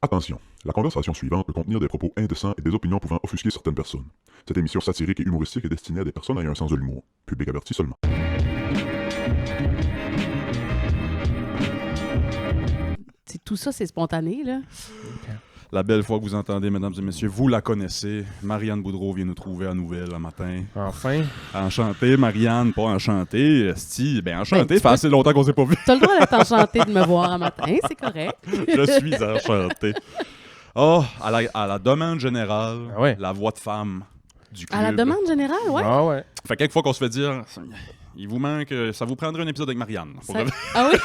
Attention, la conversation suivante peut contenir des propos indécents et des opinions pouvant offusquer certaines personnes. Cette émission satirique et humoristique est destinée à des personnes ayant un sens de l'humour. Public averti seulement. Tout ça, c'est spontané, là. La belle voix que vous entendez, mesdames et messieurs, vous la connaissez. Marianne Boudreau vient nous trouver à Nouvelle un matin. Enfin. Enchantée, Marianne, pas enchantée. Esti, ben enchantée, Ben, tu fait assez longtemps qu'on s'est pas vu. T'as le droit d'être enchanté de me voir un matin, c'est correct. Je suis enchanté. Oh, à la demande générale, Ah ouais. la voix de femme du club. À la demande générale, ouais. Ah ouais. Fait quelques fois qu'on se fait dire, il vous manque, ça vous prendrait un épisode avec Marianne. Ah oui?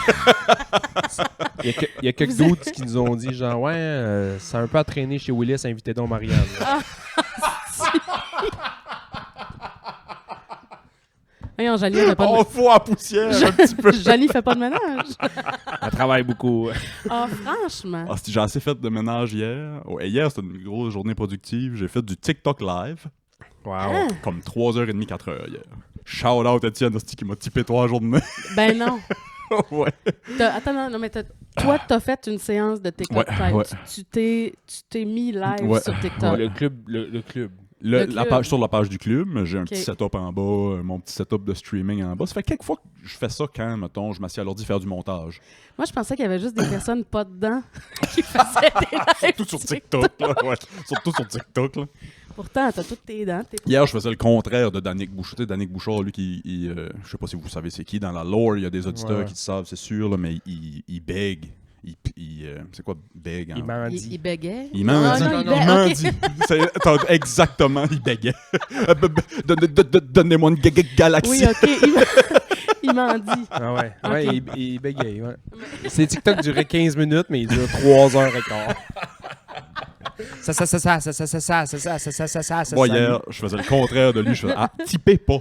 Il y a quelques doutes qui nous ont dit, genre, ouais, c'est un peu à traîner chez Willis, invitez donc Marianne. Voyons, Janie fait pas de On voit à poussière un petit peu. Janie fait pas de ménage. Elle travaille beaucoup. Ah, franchement. Ah, j'ai assez fait de ménage hier. Oh, et hier, c'était une grosse journée productive. J'ai fait du TikTok live. Wow. Ah, Comme 3h30, 4h hier. Shout out Étienne Hostie qui m'a typé 3 journées. ben non. Ouais. Attends, non, mais toi, t'as fait une séance de TikTok Ouais, live. ouais. Tu t'es mis live Ouais, sur TikTok. Le club. Le club. Le La club. page, sur la page du club, j'ai un Ok. petit setup en bas, mon petit setup de streaming en bas. Ça fait quelques fois que je fais ça quand, mettons, je m'assieds à l'ordi faire du montage. Moi, je pensais qu'il y avait juste des personnes pas dedans qui faisaient des lives. Surtout sur TikTok, là. Ouais. Surtout sur TikTok, là. Pourtant, t'as toutes tes dents. Hier, je faisais le contraire de Danick Bouchard. Tu sais, Danick Bouchard, lui, je sais pas si vous savez c'est qui. Dans la lore, il y a des auditeurs Ouais. qui le savent, c'est sûr, là, mais il bègue. C'est quoi bègue? Il m'en dit. Il bégait. Il mendie. Non, Il bégait. mendie. Exactement, il bégait. Donnez-moi une galaxie. Oui, OK. Il m'en dit. Ah ouais. Ok. Ouais, il bégaye, ouais. Ces TikTok duraient 15 minutes, mais ils durent 3h15. Ça. Moi, hier, je faisais le contraire de lui. Je faisais, typez pas.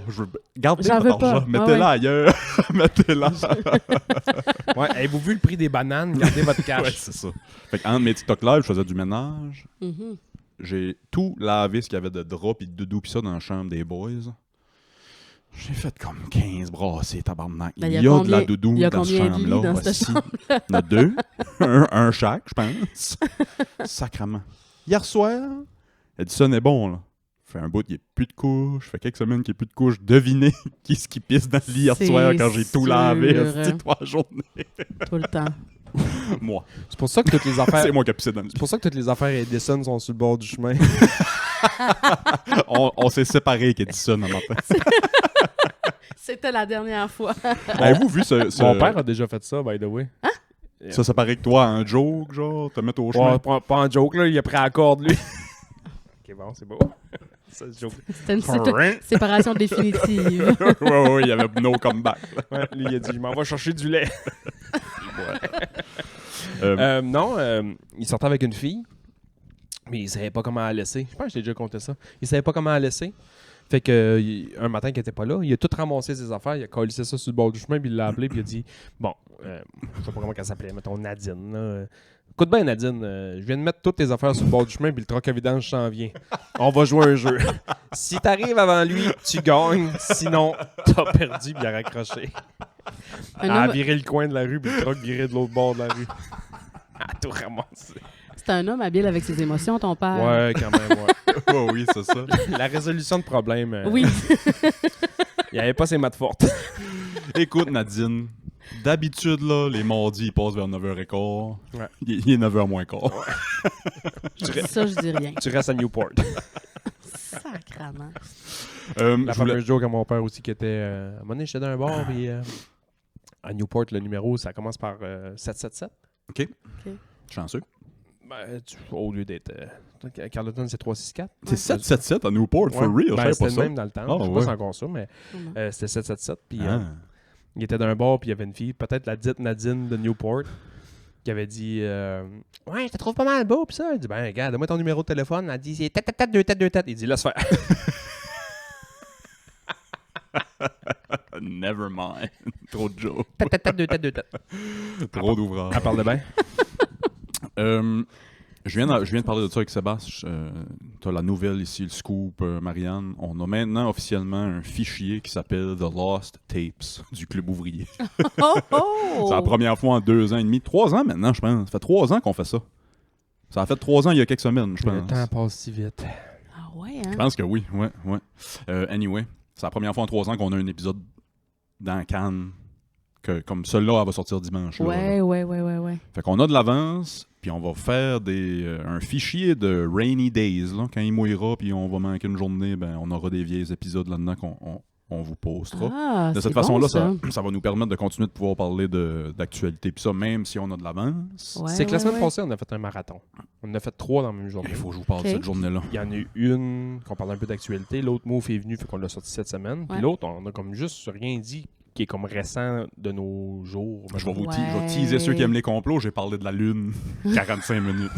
Gardez J'en votre veux pas. argent. Mettez-la ailleurs. Mettez-la. Ouais, avez-vous vu le prix des bananes? Gardez votre cash. Ouais, c'est ça. Fait qu'entre mes TikTok live, je faisais du ménage. Mhm. J'ai tout lavé ce qu'il y avait de drap et de doudou pis ça dans la chambre des boys. J'ai fait comme 15 brassées, tabarnak. Ben, Il y a de combien- la doudou il y a dans cette combien de lits chambre-là. dans cette Voici. Il y en a 2. un chaque, je pense. Sacrement. Hier soir, Edison est bon, là. Fait un bout, il n'y a plus de couches. Fait quelques semaines qu'il n'y a plus de couches. Devinez qui ce qui pisse dans le lit hier C'est soir quand j'ai tout sûr. lavé. C'était 3 journées. Tout le temps. Moi. C'est pour ça que toutes les affaires. C'est moi qui ai pissé dans le lit. C'est pour ça que toutes les affaires Edison sont sur le bord du chemin. On s'est séparés qu'Edison un matin. C'était la dernière fois. Avez-vous vu ce... Mon père a déjà fait ça, by the way. Ça séparer que toi en joke, genre, te mettre au chemin? Ouais, pas en joke, là. Il a pris à la corde, lui. Ok, bon, c'est beau. Ça, c'est joke. C'était une séparation définitive. ouais, il y avait no comeback. Ouais, lui, il a dit, je m'en vais chercher du lait. Euh, Non, il sortait avec une fille, mais il savait pas comment la laisser. Je pense que je t'ai déjà conté ça. Il savait pas comment la laisser. Fait que un matin qu'il était pas là, il a tout ramassé ses affaires, il a collé ça sur le bord du chemin, puis il l'a appelé, puis il a dit bon, je sais pas comment elle s'appelait, mettons Nadine. Là. Écoute bien, Nadine, je viens de mettre toutes tes affaires sur le bord du chemin, puis le troc à vidange s'en vient. On va jouer un jeu. Si t'arrives avant lui, tu gagnes. Sinon, t'as perdu, puis il a raccroché. Elle a viré le coin de la rue, puis le troc viré de l'autre bord de la rue. Elle a tout ramassé. C'est un homme habile avec ses émotions, ton père. Ouais, quand même, ouais. ouais, oui, c'est ça. La résolution de problème. Oui. Il n'y avait pas ses maths fortes. Écoute, Nadine, d'habitude, là, les mardis, ils passent vers 9h15. Ouais. Il est 9h moins quart. Ça, je dis rien. Tu restes à Newport. Sacrement. La je voulais... fameuse joke à mon père aussi qui était... à un moment donné, j'étais dans un bar, puis à Newport, le numéro, ça commence par 777. OK. Chanceux. Ben, au lieu d'être... Carleton, c'est 364. C'est 777 à Newport, for Ouais. real, Ben, je savais c'était pas le ça. même dans le temps. Ah, Je sais pas ouais. si c'est encore ça, mais Vraiment. c'était 777. Puis Ah. il était dans un bar, puis il y avait une fille, peut-être la dite Nadine de Newport, qui avait dit ouais, je te trouve pas mal beau, puis ça. Elle dit ben, regarde, donne-moi ton numéro de téléphone. Elle dit c'est tête, 2 têtes, 2 têtes. Il dit laisse faire. Never mind. Trop de jokes. Tête, 2 têtes, 2 têtes. Trop d'ouvrages. Elle parle de bien. Je viens de parler de ça avec Sébastien. Tu as la nouvelle ici, le scoop, Marianne. On a maintenant officiellement un fichier qui s'appelle The Lost Tapes du Club ouvrier. Oh, oh! C'est la première fois en 2 ans et demi. 3 ans maintenant, je pense. Ça fait 3 ans qu'on fait ça. Ça a fait 3 ans il y a quelques semaines, je Le pense. temps passe si vite. Ah ouais, hein? Je pense que oui, ouais. Anyway, c'est la première fois en 3 ans qu'on a un épisode dans Cannes. Que, comme celui-là, elle va sortir dimanche. là. Ouais. Fait qu'on a de l'avance, puis on va faire un fichier de Rainy Days. Là, quand il mouillera, puis on va manquer une journée, ben, on aura des vieilles épisodes là-dedans qu'on vous postera. Ah, De c'est cette façon-là, bon, ça va nous permettre de continuer de pouvoir parler d'actualité. Puis ça, même si on a de l'avance. Ouais, C'est que la semaine ouais. passée, on a fait un marathon. On en a fait 3 dans la même journée. Il faut que je vous parle de Ok. cette journée-là. Il y en a eu une qu'on parle un peu d'actualité. L'autre Move est venu, fait qu'on l'a sorti cette semaine. Puis Ouais. l'autre, on a comme juste rien dit qui est comme récent de nos jours. Je vais vous Ouais. je vais teaser ceux qui aiment les complots. J'ai parlé de la Lune. 45 minutes.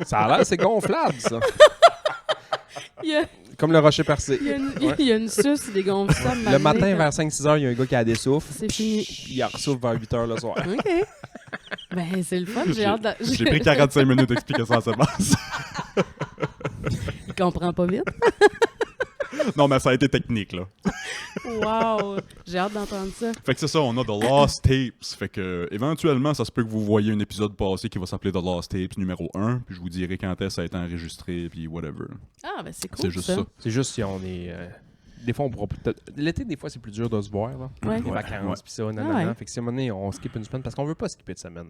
Ça a l'air, c'est gonflable, ça. Il y a, Comme le rocher percé. il y a une, Ouais. il y a une suce des gonflables. Le matin, vers 5-6 heures, il y a un gars qui a des souffles. C'est fini. Il ressouffle vers 8 heures le soir. OK. Ben, c'est le fun. J'ai hâte de... J'ai pris 45 minutes à expliquer ça à Sébastien. Il comprend pas vite. Non, mais ça a été technique, là. Wow. J'ai hâte d'entendre ça. Fait que c'est ça, on a The Lost Tapes. Fait que, éventuellement, ça se peut que vous voyez un épisode passé qui va s'appeler The Lost Tapes numéro 1. Puis je vous dirai quand est-ce que ça a été enregistré, puis whatever. Ah, ben c'est cool. C'est juste ça. C'est juste si on est. Des fois, on pourra peut-être. L'été, des fois, c'est plus dur de se voir. Là. Ouais. Les Ouais, vacances, ouais. puis ça, nanana. Ah ouais. Fait que si à un moment donné, on skip une semaine, parce qu'on veut pas skipper de semaine.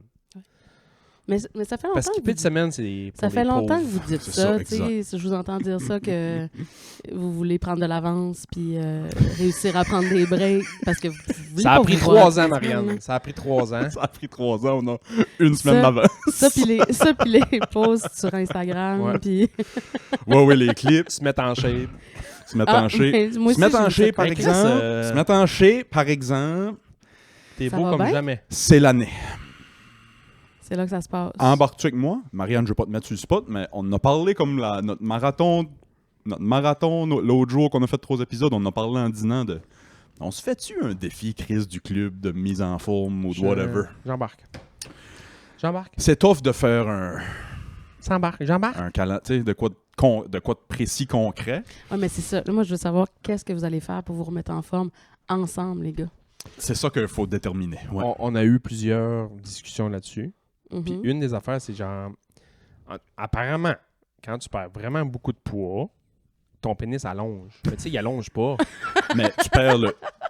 Mais ça fait longtemps. Parce que que skipper vous- de semaine, c'est. pour Ça les fait longtemps que pauvres. vous dites C'est ça, ça, tu sais, si je vous entends dire ça, que vous voulez prendre de l'avance puis réussir à prendre des breaks parce que vous voulez Ça pas a pris vous voir 3 ans, toutes les semaines, Marianne. Ça a pris 3 ans. Ça a pris 3 ans, on a une semaine Ça- d'avant. là. Ça puis les posts sur Instagram, Ouais. puis... Ouais, les clips. Se mettre en shape. Se mettre Ah, en shape. mais moi Se mettre aussi, en je me shape, par Hey, Chris, exemple. euh, Se mettre en shape, par exemple, T'es Ça beau va comme bien? jamais. c'est l'année. C'est là que ça se passe. Embarque-tu avec moi? Marianne, je vais pas te mettre sur le spot, mais on en a parlé comme notre marathon l'autre jour qu'on a fait 3 épisodes, on en a parlé en dînant de... On se fait-tu un défi, Chris, du club de mise en forme ou de whatever? J'embarque. C'est tough de faire un J'embarque. tu sais, de quoi de précis, concret. Ouais, mais c'est ça. Là, moi, je veux savoir qu'est-ce que vous allez faire pour vous remettre en forme ensemble, les gars. C'est ça qu'il faut déterminer. Ouais. On a eu plusieurs discussions là-dessus. Mhm. Puis une des affaires, c'est genre. Apparemment, quand tu perds vraiment beaucoup de poids, ton pénis allonge. Mais tu sais, il allonge pas. Mais tu perds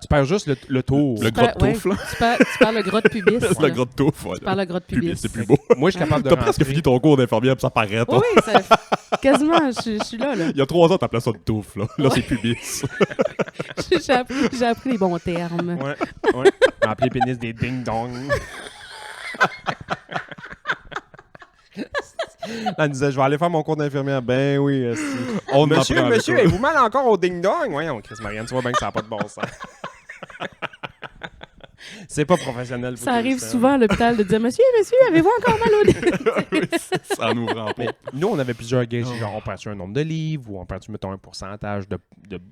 Tu perds juste le tour. le gros de Ouais. touffe, là. Tu perds le gros de pubis. Le gros de touffe, ouais. Tu perds le gros de pubis. C'est plus beau. Moi, je suis capable de T'as presque rentrer. fini ton cours d'infirmière, puis ça paraît, toi. Oui, ça, quasiment, je suis là. Il y a 3 ans, t'appelais ça de touffe, là. Là, c'est pubis. J'ai appris les bons termes. Ouais. On a appelé les pénis des ding-dong. Elle disait, je vais aller faire mon cours d'infirmière. Ben oui, esti. On Monsieur, apprend avec monsieur, ça. avez-vous mal encore au ding-dong? Voyons, Chris Marianne, tu vois bien que ça n'a pas de bon sens. C'est pas professionnel. faut Ça que arrive je le souvent à l'hôpital de dire Monsieur, avez-vous encore mal au nez? Oui, ça nous rend pas. Mais nous, on avait plusieurs gages, genre on perd-tu un nombre de livres ou on perd-tu, mettons, un pourcentage de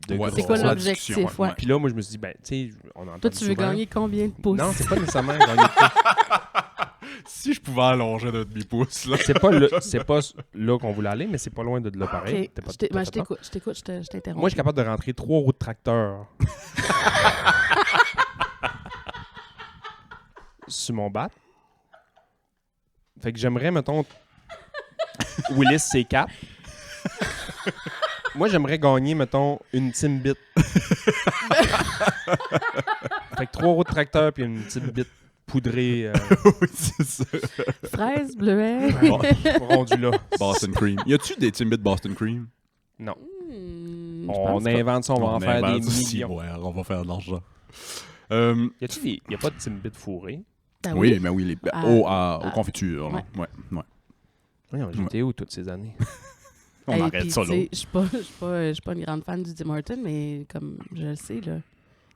Ouais, gras. C'est quoi la l'objectif? discussion, Ouais. Puis là, moi, je me suis dit, ben, tu sais, on entend Toi, tu veux gagner combien de pouces? Non, c'est pas nécessairement gagner de pouces. Si je pouvais allonger de demi-pouce, là. C'est pas là qu'on voulait aller, mais c'est pas loin de là pareil. Ok, T'es pas- je t'ai- t'as ben, fait je tort. t'écoute, je t'interromps. Moi, je suis capable de rentrer 3 roues de tracteur sur mon bat. Fait que j'aimerais, mettons, Willis C4. Moi, j'aimerais gagner, mettons, une Timbit. Fait que 3 roues de tracteur puis une Timbit poudrée Oui, c'est ça. Fraise, bleuet. Bon, rendue là. Boston Cream. Y a-tu des Timbits Boston Cream? Non. Je On pense pas. invente ça, on va en faire des invente ça, millions. ouais, on va faire de l'argent. Y a pas de Timbit fourré? Ben Oui, mais oui, aux ah, confitures. ouais. Ouais, ouais. Voyons, j'étais où toutes ces années? On Hey, arrête puis, ça, tu là. sais, je suis pas une grande fan du Tim Hortons, mais comme je le sais, là,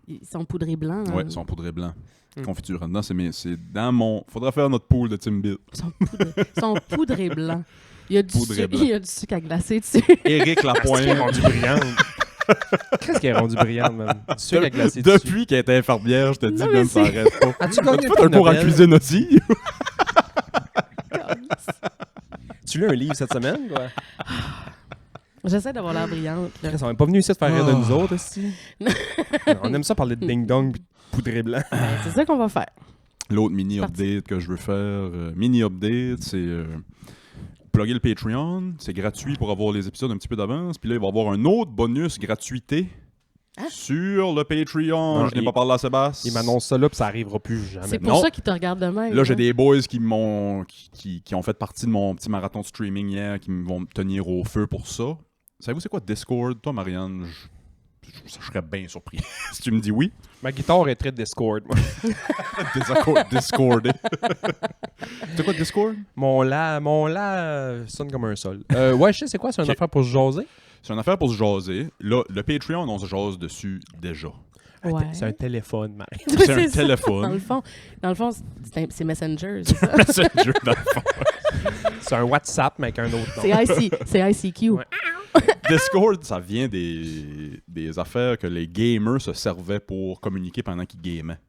ils sont poudrés blancs. Ouais, hein. ils sont poudrés blancs. Hmm. Confiture dedans, c'est dans mon... Faudrait faire notre pool de Timbits. Ils sont poudrés blancs. Il y a du Poudrés sucre, blancs. il y a du sucre à glacer dessus. Éric Qu'est-ce qui est Lapointe. rendu brillante? Qu'est-ce qui est rendu brillante, man? Du sucre à glacer dessus. Depuis qu'elle était infirmière, je te dis, Non, mais même ça c'est- arrête pas. As-tu gagné As-tu fait un cours en cuisine aussi? Tu lu un livre cette semaine, quoi? J'essaie d'avoir l'air brillante. Là. Chris, on n'est pas venu ici te faire rire de Oh. nous autres, ici. On aime ça parler de ding-dong pis de poudré blanc. Ben, c'est ça qu'on va faire. L'autre mini-update que je veux faire, mini-update, c'est plugger le Patreon. C'est gratuit pour avoir les épisodes un petit peu d'avance. Puis là, il va y avoir un autre bonus gratuité sur le Patreon. Non, Je n'ai pas parlé à Sébastien. Il m'annonce ça là, puis ça arrivera plus jamais. C'est Non. pour ça qu'ils te regardent de même. Là, j'ai hein. des boys qui ont fait partie de mon petit marathon de streaming hier, qui vont me tenir au feu pour ça. Savez-vous c'est quoi Discord? Toi, Marianne, je serais bien surpris si tu me dis oui. Ma guitare est très Discord. Discord. C'est quoi Discord? Mon la sonne comme un sol. Ouais, je sais c'est quoi, c'est une Ok. affaire pour se jaser? C'est une affaire pour se jaser. Là, le Patreon, on se jase dessus déjà. Ouais. C'est un téléphone, Marie. C'est un ça. Dans téléphone. le fond, c'est Messenger, c'est ça? Messenger, dans le fond. C'est un WhatsApp, mais avec un autre nom. C'est ICQ. Ouais. Discord, ça vient des affaires que les gamers se servaient pour communiquer pendant qu'ils gamaient.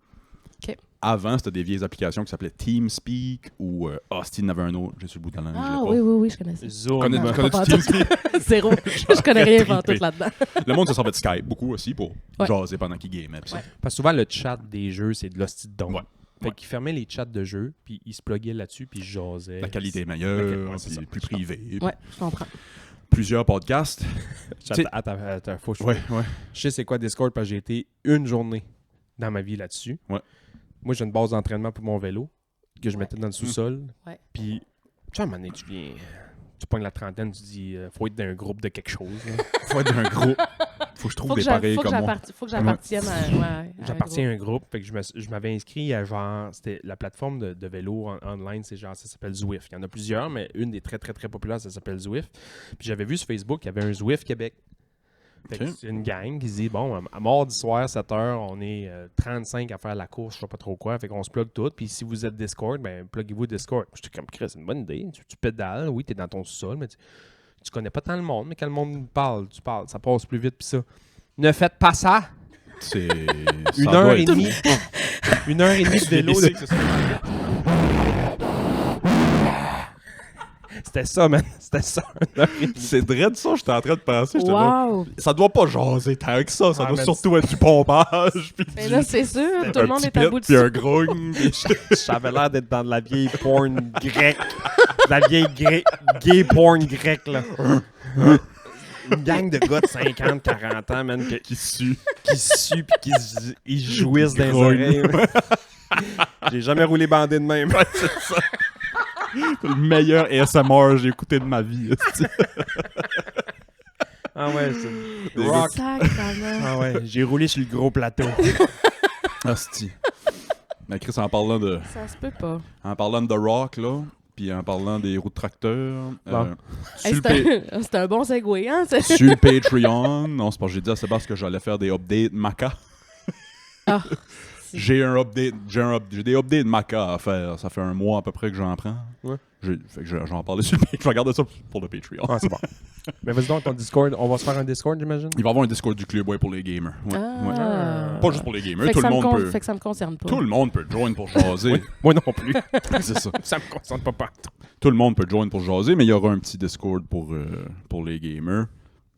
Ok. Avant, c'était des vieilles applications qui s'appelaient TeamSpeak ou Steve n'avait un autre. J'ai sur le bout de la langue. Ah je l'ai oui, je connais ça. Zoom. Non, Connais-tu pas TeamSpeak? Zéro. Je connais rien Trippé. pantoute là-dedans. Le monde se servait de Skype beaucoup aussi pour Ouais. jaser pendant qu'ils gamaient. pis ça. Ouais. Parce que souvent, le chat des jeux, c'est de l'hostie de don. Ouais. Fait qu'ils fermaient les chats de jeux, puis ils se pluguaient là-dessus, puis ils jasaient. La qualité est meilleure, Ouais, c'est puis ça. plus privée. Ouais, je comprends. Plusieurs podcasts. Attends, faut que je... Ouais. Je sais c'est quoi Discord, parce que j'ai été une journée dans ma vie là-dessus. Ouais. Moi, j'ai une base d'entraînement pour mon vélo, que je mettais dans le sous-sol. Ouais. Puis, tu sais, à un moment donné, tu viens... Tu pognes la trentaine, tu dis, faut être dans un groupe de quelque chose. là. Faut être d'un groupe. Faut que je trouve des pareils comme moi. Faut que j'appartienne à J'appartiens à un groupe, fait que je m'avais inscrit à genre, c'était la plateforme de vélo online, c'est genre, ça s'appelle Zwift. Il y en a plusieurs, mais une des très très très populaires, ça s'appelle Zwift. Puis j'avais vu sur Facebook, il y avait un Zwift Québec. Fait que Ok. c'est une gang qui se dit, bon, à mardi soir, 7h, on est 35 à faire la course, je sais pas trop quoi, fait qu'on se plug tout. Puis si vous êtes Discord, ben pluguez-vous Discord. J'étais comme, Chris, c'est une bonne idée. Tu pédales, oui, t'es dans ton sous-sol, mais tu connais pas tant le monde, mais quand le monde parle, tu parles, ça passe plus vite, puis ça. Ne faites pas ça! C'est... Une ça heure doit et être- demie. Une heure et demie de vélo. C'est ça. C'était ça, man. C'était ça. Une heure et demie. C'est vrai de ça, j'étais en train de penser. J'étais là, Wow! ça doit pas jaser tant que ça. Ça Ah, doit mais surtout être du pompage. Puis Mais du- là, c'est sûr, tout le monde petit est à pet, bout de puis un souffle. grogne. J'avais l'air d'être dans de la vieille porn grecque. De la vieille gay porn grecque, là. Une gang de gars de 50, 40 ans, man, qui sue. qui suent pis qui ils jouissent dans les grognent. oreilles. J'ai jamais roulé bandé de même. C'est ça. C'est le meilleur ASMR que j'ai écouté de ma vie. esti. Ah ouais, c'est... Des Rock. Sacrement. Ah ouais, j'ai roulé sur le gros plateau. Hostie. Mais Chris, en Ça se peut pas. parlant de The Rock, là, puis en parlant des roues de tracteur, Bon. sur, Hey, le c'est un bon segway, hein? c'est- sur le Patreon, non, c'est pas j'ai dit à Sébastien que j'allais faire des updates Maca. Ah, J'ai des updates Maca à faire. Ça fait un mois à peu près que j'en prends. Ouais. Fait que j'en parlais sur le Patreon. Je vais regarder ça pour le Patreon. Ah, c'est bon. Mais vas-y donc, ton Discord. On va se faire un Discord, j'imagine? Il va y avoir un Discord du club ouais, pour les gamers. Ouais, ouais. Ah. Pas juste pour les gamers, Fait que tout le ça me monde peut. fait que ça me concerne pas. Tout le monde peut join pour jaser. Moi non plus. C'est ça. Ça me concentre pas partout. Tout le monde peut join pour jaser, mais il y aura un petit Discord pour les gamers.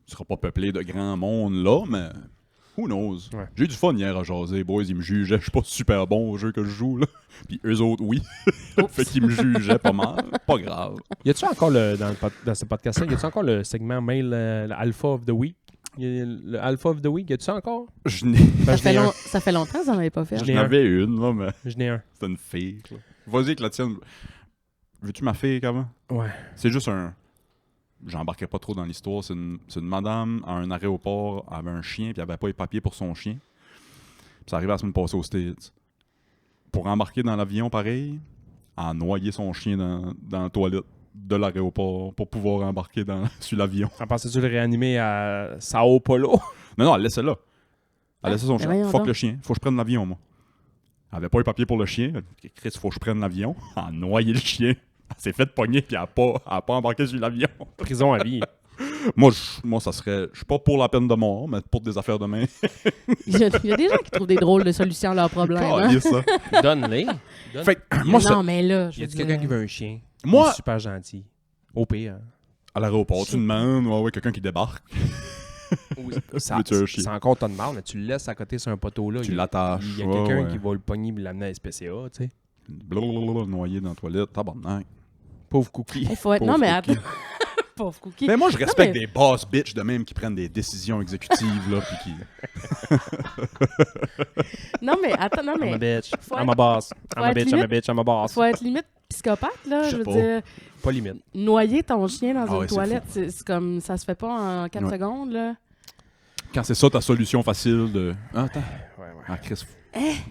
Il sera pas peuplé de grand monde là, mais who knows. Ouais. J'ai eu du fun hier à jaser, boys. Ils me jugeaient, je suis pas super bon au jeu que je joue là. Puis eux autres, oui. Fait qu'ils me jugeaient pas mal. Pas grave. Y a-tu encore, dans ce podcast-là, y a-tu encore le segment mail, le Alpha of the Week? Le Alpha of the Week, y a-tu ça encore? Je n'ai- Ben, je n'ai un. Ça fait longtemps que vous n'en avez pas fait. Je J'en n'ai un. avais une, là, mais Je n'ai un. c'est une fille. là. Vas-y avec la tienne. Veux-tu ma fille avant? Ouais. C'est juste un. J'embarquais pas trop dans l'histoire. C'est une madame à un aéroport, elle avait un chien, puis elle avait pas les papiers pour son chien. Puis ça arrivait la semaine passée aux States. Pour embarquer dans l'avion, pareil, elle a noyé son chien dans la toilette de l'aéroport pour pouvoir embarquer sur l'avion. En pensais-tu le réanimer à Sao Paulo? Non, elle laissait là. Elle laissait son mais chien. voyons Fuck donc. le chien. Faut que je prenne l'avion, moi. Elle avait pas les papiers pour le chien. Chris, faut que je prenne l'avion. Elle a noyé le chien. Elle s'est fait pogner, puis elle a pas embarqué sur l'avion. Prison à vie. Moi, ça serait. Je suis pas pour la peine de mort, mais pour des affaires de main. Il y a des gens qui trouvent des drôles de solutions à leurs problèmes. Hein? Calisse, ça. Donne-les. Fait que, moi, Non, mais là, je Y veux a-tu quelqu'un qui dire... veut un chien? Moi- Il est super gentil. Au pire. à l'aéroport, tu demandes, ouais, quelqu'un qui débarque, Veux-tu un chien? C'est encore ton de marde, mais tu le laisses à côté sur un poteau là. tu Il l'attaches. y a ouais, quelqu'un ouais. qui va le pogner et l'amener à SPCA, tu sais. blablabla, noyé dans la toilette, tabarnak. Pauvre Cookie. Il faut être... Pauvre Non, mais Cookie. attends. Pauvre Cookie. Mais moi, je respecte mais- des boss bitch de même qui prennent des décisions exécutives, là, puis qui... Non, mais attends, non, I'm a mais... bitch. Faut I'm a être- boss. faut I'm a être bitch, I'm a limite- bitch, I'm a boss. Faut être limite psychopathe, là. Je Je sais veux pas. dire, Pas limite. noyer ton chien dans Ah une ouais, c'est toilette, c'est comme... Ça se fait pas en 4 Ouais. secondes, là. Quand c'est ça ta solution facile de... Ah, attends. Ouais, ouais. Ah, Chris.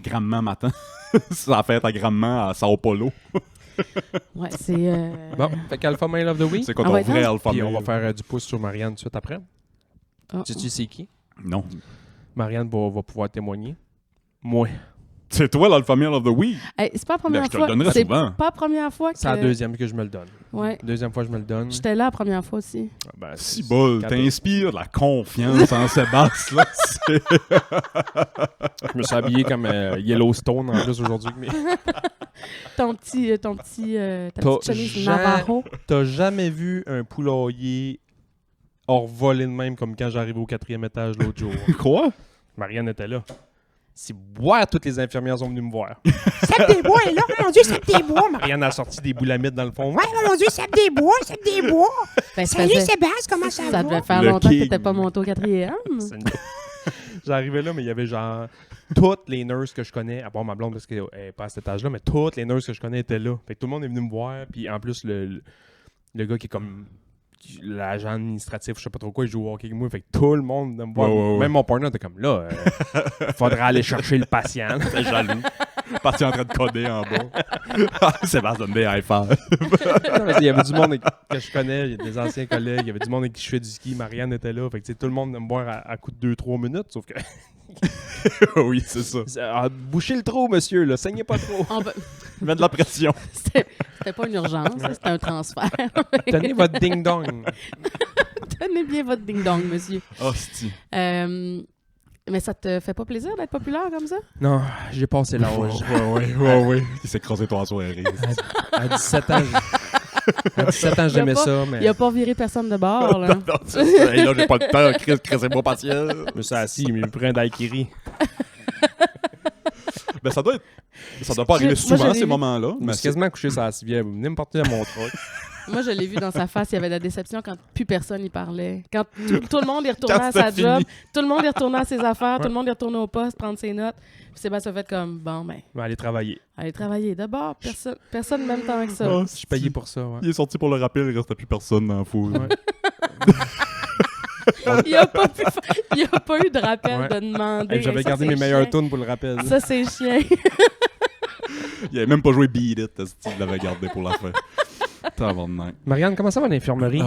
Grammement matin. Ça a fait à grammement à Sao Paulo. Ouais, c'est... Bon, fait qu'Alpha Male of the Week. C'est quoi Ah ton ouais, vrai non? alpha Puis on va male? faire du pouce sur Marianne tout de suite après. Ah. Tu sais qui? Non. Marianne va pouvoir témoigner. Moi. C'est toi l'alpha male of the week. Hey, c'est pas la Ben, première je te fois... le donnerai C'est souvent. pas la première fois que... C'est la deuxième que je me le donne. Ouais. Deuxième fois que je me le donne. J'étais là la première fois aussi. Ben, Si bol, quand- t'inspires de la confiance en Sébastien, là. C'est- Je me suis habillé comme Yellowstone en plus aujourd'hui. Mais... Ta T'as petite chemise jamais- Navajo. T'as jamais vu un poulailler hors volé de même comme quand j'arrivais au 4e étage l'autre jour? Quoi? Marianne était là. Si boire, toutes les infirmières sont venues me voir. Seb des bois est là. Oh mon Dieu, Seb des bois. Marianne a sorti des boulamites dans le fond. Ouais, oh mon Dieu, Seb des bois, Seb des bois. Ben, ça Salut faisait- Sébastien, comment ça Ça va? devait faire Le longtemps que king. t'étais pas monté au 4e. C'est une- J'arrivais là, mais il y avait genre toutes les nurses que je connais, à part ma blonde parce qu'elle n'est pas à cet âge-là, mais toutes les nurses que je connais étaient là. Fait que tout le monde est venu me voir, puis en plus, le gars qui est comme l'agent administratif, je sais pas trop quoi, il joue au hockey avec moi, fait que tout le monde venait me voir. Ouais. Même mon partner était comme là, faudrait aller chercher le patient. T'es jaloux. Parti en train de coder en bas. Sébastien donne des high five. Non, mais il y avait du monde que je connais, il y a des anciens collègues, il y avait du monde avec qui je fais du ski, Marianne était là, fait que tu sais, tout le monde venait me voir à coup de 2-3 minutes, sauf que Oui, c'est ça. bouchez le trou, monsieur, là, saignez pas trop. Mets de la pression. C'était pas une urgence, c'était un transfert. Tenez votre ding-dong. Tenez bien votre ding-dong, monsieur. Hostie. Mais ça te fait pas plaisir d'être populaire comme ça? Non, j'ai passé l'âge. Ouais. Il s'est croisé toi en soirée. À 17 ans, à 17 ans, j'aimais Il a pas- ça, mais Il a pas viré personne de bord, là. Non, c'est ça. Et là, j'ai pas le temps. Chris, c'est pas patient. je me suis assis, il m'a pris un daiquiri. Ben, ça doit pas arriver Moi, je souvent, l'ai ces vu. moments-là. Je me Mais suis quasiment couché sur la civière. Venez me porter à mon truc. Moi, je l'ai vu dans sa face, il y avait de la déception quand plus personne y parlait. Quand tout le monde est retourné Quand à sa c'était job, fini. tout le monde est retourné à ses affaires, Ouais. tout le monde est retourné au poste, prendre ses notes. Puis Sébastien a fait comme, bon, ben, Je vais aller travailler. allez travailler. D'abord, personne même temps que ça. Oh, Je suis payé pour ça, ouais. Il est sorti pour le rappel, il restait plus personne dans la foule. Ouais. Il n'y a, pas eu de rappel Ouais. de demander. Hey, J'avais Ça, gardé c'est mes meilleurs chien. tunes pour le rappel. Ça, c'est chien. Il avait même pas joué Beat It, il l'avait gardé pour la fin. Tabarnak. Marianne, comment ça va l'infirmerie?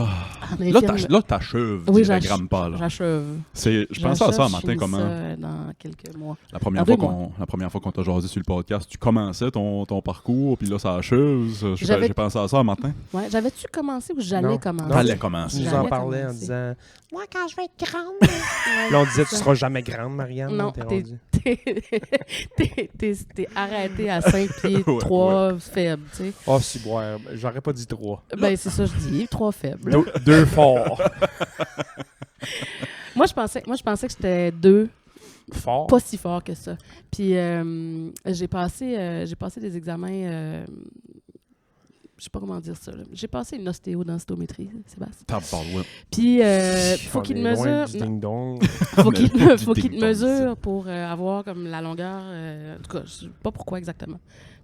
Mais Là, infirme- là, t'achèves, Oui, diagramme pas, là. J'achève. Je pensais à ça un J'achève, matin, je finis comment... ça dans quelques mois. La première, En fois 2 mois. la première fois qu'on t'a jasé sur le podcast, tu commençais ton parcours, puis là, ça achève. J'avais- J'ai pensé à ça un matin. Ouais, j'avais-tu commencé ou j'allais Non. commencer? Non, Fallait Tu commencer. nous J'allais en parlais en commencer. disant... Moi, quand je vais être grande, Là, on disait, tu seras jamais grande, Marianne. Non, t'es t'es- rendu. T'es arrêté à 5 pieds Ouais, 3 faibles, tu sais. Oh, si, ouais, j'aurais pas dit 3. Ben, c'est ça que je dis, 3 faibles. Deux forts. Moi, je pensais que j'étais 2, Fort? pas si fort que ça. Puis, j'ai passé des examens... je sais pas comment dire ça. Là. J'ai passé une ostéodensitométrie, Sébastien. Tabarouette. Puis, faut qu'il te On est loin mesure... du ding-dong. Faut qu'il Du faut qu'il te ding-dong, mesure pour avoir comme la longueur. En tout cas, je sais pas pourquoi exactement.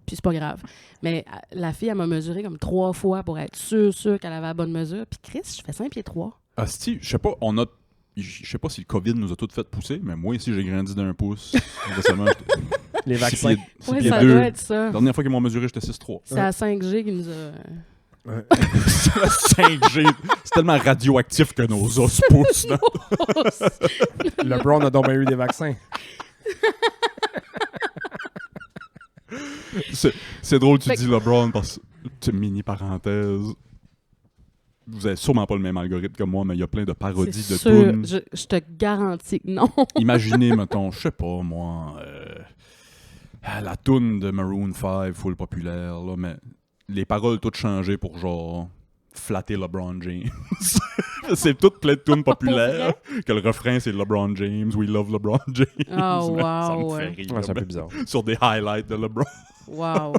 Puis c'est pas grave. Mais la fille, elle m'a mesuré comme 3 fois pour être sûre qu'elle avait la bonne mesure. Puis Chris, je fais 5 pieds 3. Asti, je sais pas, je sais pas si le COVID nous a toutes fait pousser, mais moi ici, j'ai grandi d'un pouce. Récemment, Les six vaccins. pieds- six Oui, pieds ça deux. doit être ça. La dernière fois qu'ils m'ont mesuré, j'étais 6'3". C'est à 5G qui nous a... 5G. C'est tellement radioactif que nos os poussent. là. LeBron a donc bien eu des vaccins. C'est drôle, tu Fait dis LeBron, parce que, mini parenthèse, vous avez sûrement pas le même algorithme que moi, mais il y a plein de parodies C'est de sûr, tunes. je te garantis que non. Imaginez, mettons, je sais pas, moi, la toune de Maroon 5, full populaire, là, mais les paroles toutes changées pour genre flatter LeBron James. C'est toutes plein de tunes populaires, que le refrain c'est LeBron James, we love LeBron James. Oh, Ça me wow. fait rire, Ouais, c'est un peu mais bizarre. sur des highlights de LeBron. Wow.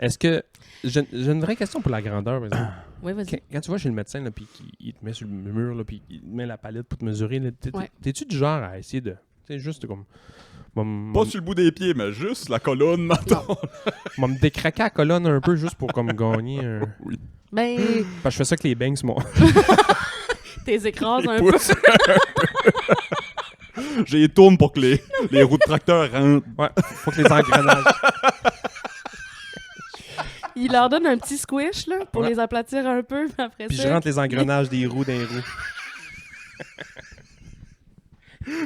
Est-ce que... J'ai une vraie question pour la grandeur, par exemple. Oui, vas-y. Quand tu vas chez le médecin, là, puis il te met sur le mur, là, puis il te met la palette pour te mesurer, là, Ouais. t'es-tu du genre à essayer de... Tu sais, juste comme... Pas sur le bout des pieds, mais juste la colonne, maintenant. M'a me décraquer la colonne un peu juste pour comme gagner un... Ben, Parce que je fais ça avec les bangs, moi. t'es écrases un peu. Pousse. J'ai les tourne pour que les roues de tracteur rentrent. Ouais, faut que les engrenages... Il leur donne un petit squish là, pour Ouais. les aplatir un peu, puis après Puis ça... je rentre les engrenages des roues dans les roues.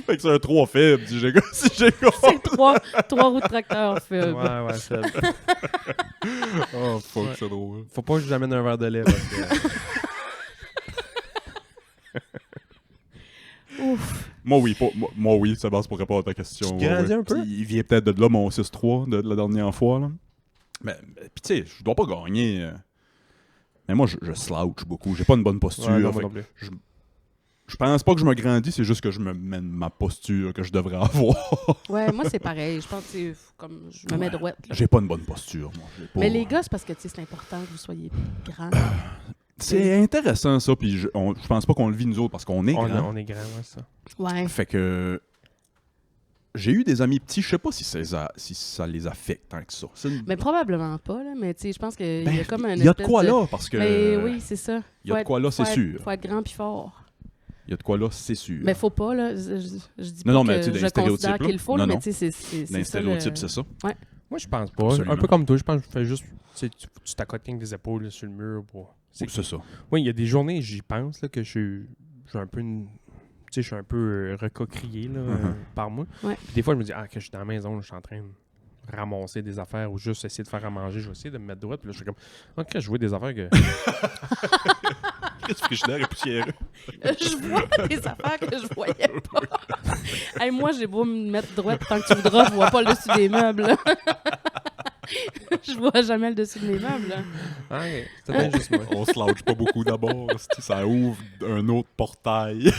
Fait que c'est un 3 faible, si j'ai C'est trois roues de tracteur faibles. Ouais, c'est... Oh, fuck, Ouais. c'est drôle. Faut pas que je l'amène un verre de lait, parce que... Ouf. Moi, oui, ça base pour répondre à ta question. Tu te grandis un peu? Puis il vient peut-être de là, mon 6-3, de la dernière fois, là. Mais puis tu sais, je dois pas gagner. Mais moi, je slouch beaucoup. J'ai pas une bonne posture. Ouais, non, Fait moi que non plus. je pense pas que je me grandis, c'est juste que je me mène ma posture que je devrais avoir. Ouais, moi, c'est pareil. Je pense que c'est comme je me mets droite. Là. J'ai pas une bonne posture, moi. J'ai pas- Mais les gars, c'est parce que tu sais, c'est important que vous soyez grands. C'est intéressant, ça. Puis je pense pas qu'on le vit, nous autres, parce qu'on est On grands. est grand, ouais, ça. Ouais. Fait que... J'ai eu des amis petits, je sais pas si ça les affecte tant que ça. Mais probablement pas, là. Mais tu sais, je pense qu'il y a comme un il y a de quoi là, parce que... Mais oui, c'est ça. Il y a de quoi là, c'est sûr. Faut être grand puis fort. Il y a de quoi là, c'est sûr. Mais faut pas, là. Je dis Non, pas mais que tu sais, dans je les stéréotypes, considère là. qu'il faut, Non, là, mais non. tu sais, c'est Dans les ça, le- stéréotypes, c'est ça. Moi, je pense pas. Absolument. Un peu comme toi, je pense que je fais juste... Tu t'accotes avec des épaules là, sur le mur. C'est ça. Oui, il y a des journées, j'y pense, là, que je suis un peu... Tu sais, je suis un peu recocrié là, par moi. Ouais. Puis des fois, je me dis, que je suis dans la maison, là, je suis en train de ramasser des affaires ou juste essayer de faire à manger. Je vais essayer de me mettre droite. Puis là, je suis comme, OK, je vois des affaires que... Le frigidaire est poussiéreux. Je vois des affaires que je voyais pas. Hey, moi, j'ai beau me mettre droite tant que tu voudras, je vois pas le dessus des meubles. Je vois jamais le dessus de mes meubles. Ah, OK, c'était bien juste moi. On se lâche pas beaucoup d'abord. Ça ouvre un autre portail.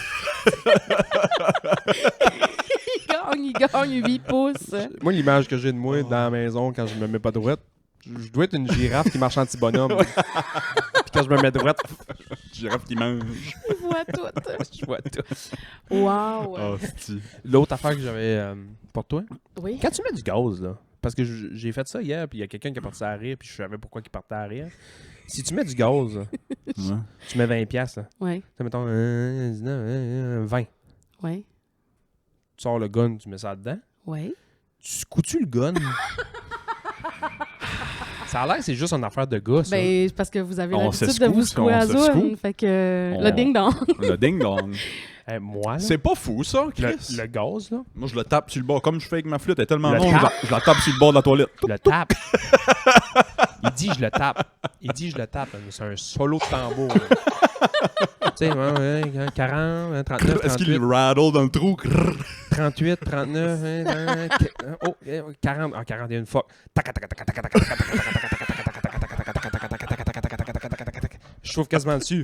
Il gagne 8 pouces. Moi, l'image que j'ai de moi dans la maison quand je me mets pas droite, je dois être une girafe qui marche anti-bonhomme. Puis quand je me mets droite, Girafe qui mange. Je vois tout. je vois tout. Wow. Hostie. L'autre affaire que j'avais pour toi, Oui. quand tu mets du gaz, là, parce que j'ai fait ça hier, puis il y a quelqu'un qui est parti à rire, puis je savais pourquoi il partait à rire. Si tu mets du gaz, là, Ouais. tu mets 20$, là. Oui. Tu sais, mettons 20. Oui. Tu sors le gun, tu mets ça dedans. Oui. Tu secoues-tu le gun? Ça a l'air que c'est juste une affaire de gars, ça. Ben, parce que vous avez On l'habitude de s'escoue, vous secouer on à s'escoue. zone. Fait que On- le ding-dong. Le ding-dong. Moi, là, C'est pas fou, ça, Chris. le gaz, là, Moi, je le tape sur le bord. Comme je fais avec ma flûte, elle est tellement Le longue, tape. je la tape sur le bord de la toilette. je le tape. Il dit je le tape. Il dit je le tape. Mais c'est un solo de tambour. là. Tu sais, 40, 39, Est-ce qu'il 38, rattle dans le trou? 38, 39, 40. Ah, 41 fois. Je trouve quasiment dessus.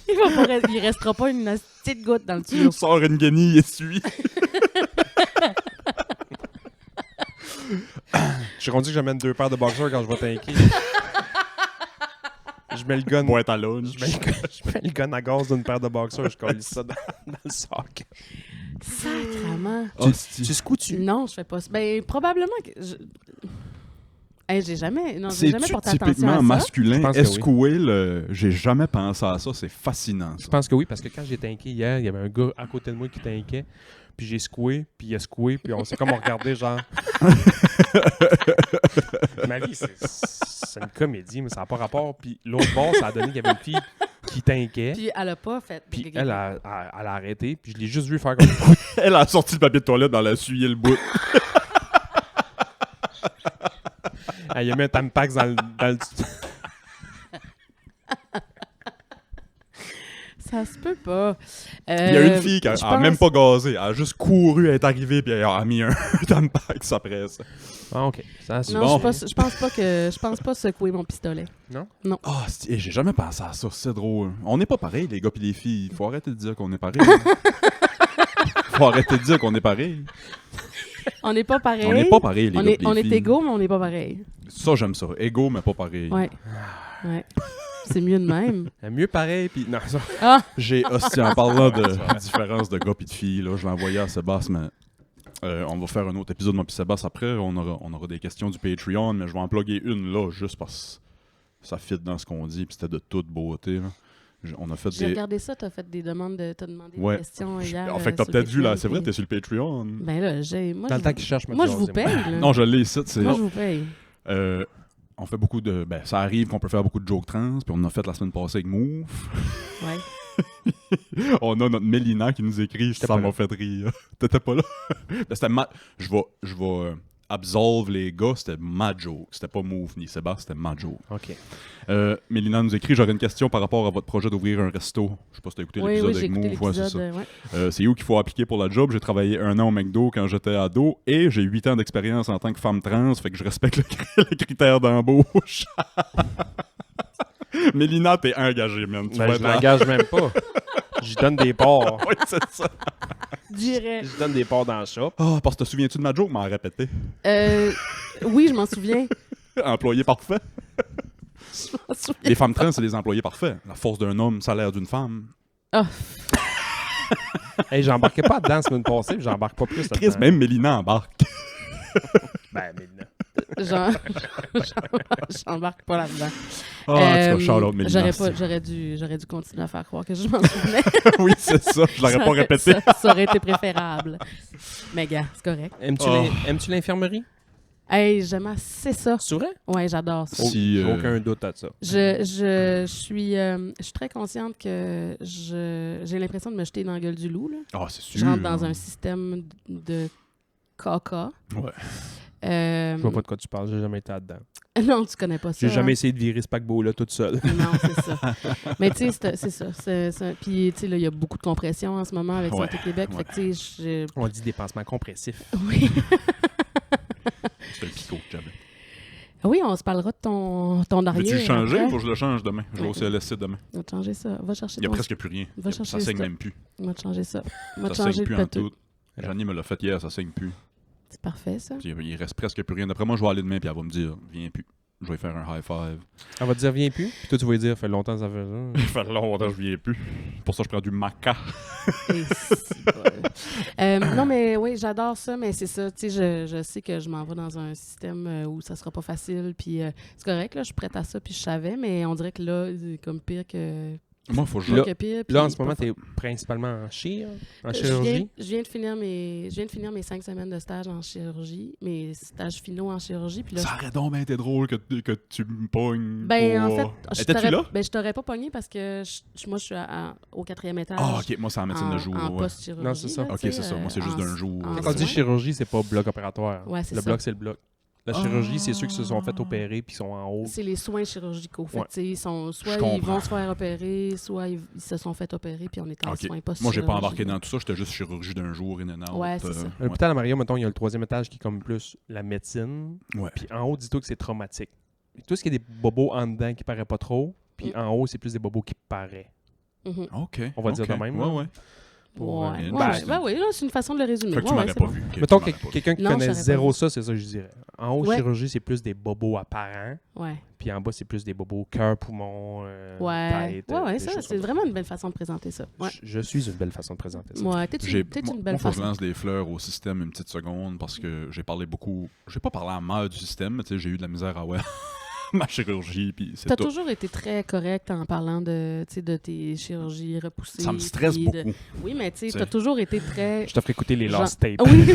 Il restera pas une petite goutte dans le tuyau. Il sort une guenille et suit. Je suis rendu que j'amène 2 paires de boxers quand je vais tanker. Je mets le gun. Boîte à lunch. Je mets le gun à gaz d'une paire de boxers. Je colle ça dans le sac. Sacrement. Hostie. Tu secoues-tu? Non, je fais pas ça. Ben, probablement que... Hey, j'ai jamais C'est-tu porté attention à typiquement ça. masculin? Je pense que oui. Escouer, j'ai jamais pensé à ça. C'est fascinant, Je ça. pense que oui, parce que quand j'ai tanké hier, il y avait un gars à côté de moi qui tankait. Puis j'ai secoué, puis il a secoué, puis on s'est comme regardé, genre. Ma vie, c'est une comédie, mais ça n'a pas rapport. Puis l'autre bord, ça a donné qu'il y avait une fille qui tankait. Puis elle a pas fait... Puis elle a arrêté, puis je l'ai juste vu faire comme. Elle a sorti le papier de toilette dans la essuyé le bout. Elle a mis un tampax dans le Ça se peut pas. Il y a une fille qui je a pense- même pas gazé. Elle a juste couru, elle est arrivée, puis elle a mis un tampax après ça. Ah, ok. Ça, c'est Non, bon. je pense pas secouer mon pistolet. Ah, j'ai jamais pensé à ça. C'est drôle. On n'est pas pareil, les gars pis les filles. Faut arrêter de dire qu'on est pareil. Faut arrêter de dire qu'on est pareil. On n'est pas pareil. On n'est pas pareil, les On gars est, pis les on est filles. égaux, mais on n'est pas pareil. Ça, j'aime ça. Égaux, mais pas pareil. Ouais. Ouais. C'est mieux de même. Mieux pareil, puis non, ça... Ah! J'ai, hostie, en parlant de différence de gars et de filles, là, je l'ai envoyé à Sébastien, mais on va faire un autre épisode, moi puis Sébastien, après. On aura des questions du Patreon, mais je vais en plugger une là, juste parce que ça fit dans ce qu'on dit, puis c'était de toute beauté. Là. On a fait J'ai des... regardé ça, t'as fait des demandes, t'as demandé Ouais. des questions hier. En fait, t'as sur peut-être le vu, là, Patreon, c'est vrai, puis- t'es sur le Patreon. Ben là, moi, Dans le je temps vous- qu'ils cherchent, moi, je vous paye. Là. Non, je l'ai ici, c'est... Moi, je vous paye. On fait beaucoup de... Ben, ça arrive qu'on peut faire beaucoup de jokes trans, puis on en a fait la semaine passée avec Move. Ouais. On a notre Mélina qui nous écrit, ça pas m'a là. fait rire. T'étais pas là? Ben, c'était Je vais absolve les gars, c'était ma joke. C'était pas Move ni Sébastien, c'était ma joke. OK. Mélina nous écrit, j'aurais une question par rapport à votre projet d'ouvrir un resto. Je sais pas si t'as écouté Oui, l'épisode oui, j'ai avec écouté Move. Ouais, c'est ça. l'épisode. Ouais. C'est où qu'il faut appliquer pour la job. J'ai travaillé 1 an au McDo quand j'étais ado et j'ai 8 ans d'expérience en tant que femme trans, fait que je respecte le critère d'embauche. Mélina, t'es engagée, man. Tu vas Ben, être je là. l'engage même pas. J'y donne des parts. Oui, c'est ça. Dirais. Je donne des parts dans le shop. Ah, parce que te souviens-tu de ma joke? M'en répété. Oui, je m'en souviens. Employé parfait. Je m'en souviens. Les femmes trans, c'est des employés parfaits. La force d'un homme, salaire d'une femme. Ah, Hey, j'embarquais pas dedans la semaine passée, puis j'embarque pas plus Chris, là-dedans. même Mélina embarque. Ben, mais non. j'embarque pas là-dedans. Ah, en tout cas, shout-out Mélina. J'aurais dû continuer à faire croire que je m'en souvenais. Oui, c'est ça. Je l'aurais pas répété. Ça aurait été préférable. Mais gars, c'est correct. Aimes-tu l'infirmerie? Hey, j'aime assez ça. C'est vrai? Ouais, j'adore ça. Si, J'ai aucun doute à ça. Je suis très consciente que j'ai l'impression de me jeter dans la gueule du loup. Là. Ah, c'est sûr. Je rentre dans un système de caca. Ouais. Euh, Je vois pas de quoi tu parles, j'ai jamais été là-dedans. Non, tu connais pas ça. J'ai jamais hein? essayé de virer ce paquebot-là toute seule. Non, c'est ça. Mais tu sais, c'est ça. Puis, tu sais, là, il y a beaucoup de compression en ce moment avec Ouais, Santé Québec. ouais. Fait que, tu sais, On dit dépassement compressif. oui. C'est le picot que j'avais. Oui, on se parlera de ton arrière. Veux-tu le changer? après. Faut que je le change demain. Je vais au Ouais. CLSC demain. On va te changer ça. Va chercher Il y a ton- presque plus rien. Va chercher Ça saigne ça. même plus. On va te changer ça. On va te Ça changer saigne le plus en péteux. tout. Jeannie me l'a fait hier, ça saigne plus. C'est parfait, ça. Puis il reste presque plus rien. D'après moi, je vais aller demain puis elle va me dire, viens plus. Je vais faire un high five. Elle va te dire, viens plus. Puis toi, tu vas lui dire, fait longtemps que ça fait ça. Ça fait longtemps que je viens plus. Pour ça, je prends du maca. Et c'est non, mais oui, j'adore ça, mais c'est ça. Tu sais, je sais que je m'en vais dans un système où ça sera pas facile. Puis c'est correct, là, je suis prête à ça, puis je savais, mais on dirait que là, c'est comme pire que. Moi, faut que je... Là- que pire. puis Là, en ce pas moment, fa- t'es principalement en Je chirurgie. viens de finir mes 5 semaines de stage en chirurgie, mes stages finaux en chirurgie. Puis là, Ça aurait donc bien été drôle que tu me pognes. ben, pour- en fait, Étais-tu là? je t'aurais pas pogné parce que moi, je suis au 4e étage. Ah, ok. Moi, c'est en médecine de jour. En ouais. post-chirurgie. Non, c'est ça. là, Ok, tu sais, c'est ça. Moi, c'est juste d'un jour. en Quand on dit soins. chirurgie, c'est pas bloc opératoire. Ouais, c'est le ça. bloc, c'est le bloc. La chirurgie, c'est ceux qui se sont fait opérer puis qui sont en haut. C'est les soins chirurgicaux. Fait que, Ouais. tu sais, ils sont, soit Je ils comprends. vont se faire opérer, soit ils se sont fait opérer, puis on est en Ok. soins post Moi, j'ai pas embarqué dans tout ça. J'étais juste chirurgie d'un jour, in and out. Ouais, c'est ça. L'hôpital à Mario, mettons, il y a le 3e étage qui est comme plus la médecine. Ouais. Puis en haut, dis-toi que c'est traumatique. Tout ce qui est des bobos en dedans qui paraît pas trop. Puis Mm. en haut, c'est plus des bobos qui paraît. Mhm. OK. On va dire OK. de même, Ouais, là. ouais. Pour, Ouais, bien, ouais, ben, ben oui, là, c'est une façon de le résumer. Fait que tu Ouais, m'aurais ouais, pas c'est vu. Ok, Mettons tu m'aurais pas vu. quelqu'un qui Non, connaît je t'aurais zéro pas ça, c'est ça que je dirais. En haut, Ouais. chirurgie, c'est plus des bobos apparents. bon. Ouais, Puis en bas, c'est plus des bobos cœur, poumon, ouais. tête. Ouais, des ça, choses c'est comme vraiment une belle façon de présenter ça. Ouais. Je suis une belle façon de présenter ça. Ouais, t'es une belle Moi, faut que je façon. lance des fleurs au système une petite seconde parce que j'ai parlé beaucoup. J'ai pas parlé en mal du système, mais tu sais, j'ai eu de la misère à ma chirurgie. Puis c'est T'as tout. toujours été très correct en parlant de tes chirurgies repoussées. Ça me stresse puis beaucoup. Oui, mais tu sais, T'sais. t'as toujours été très. Je te ferai écouter les Genre- last tapes. Oui, oui,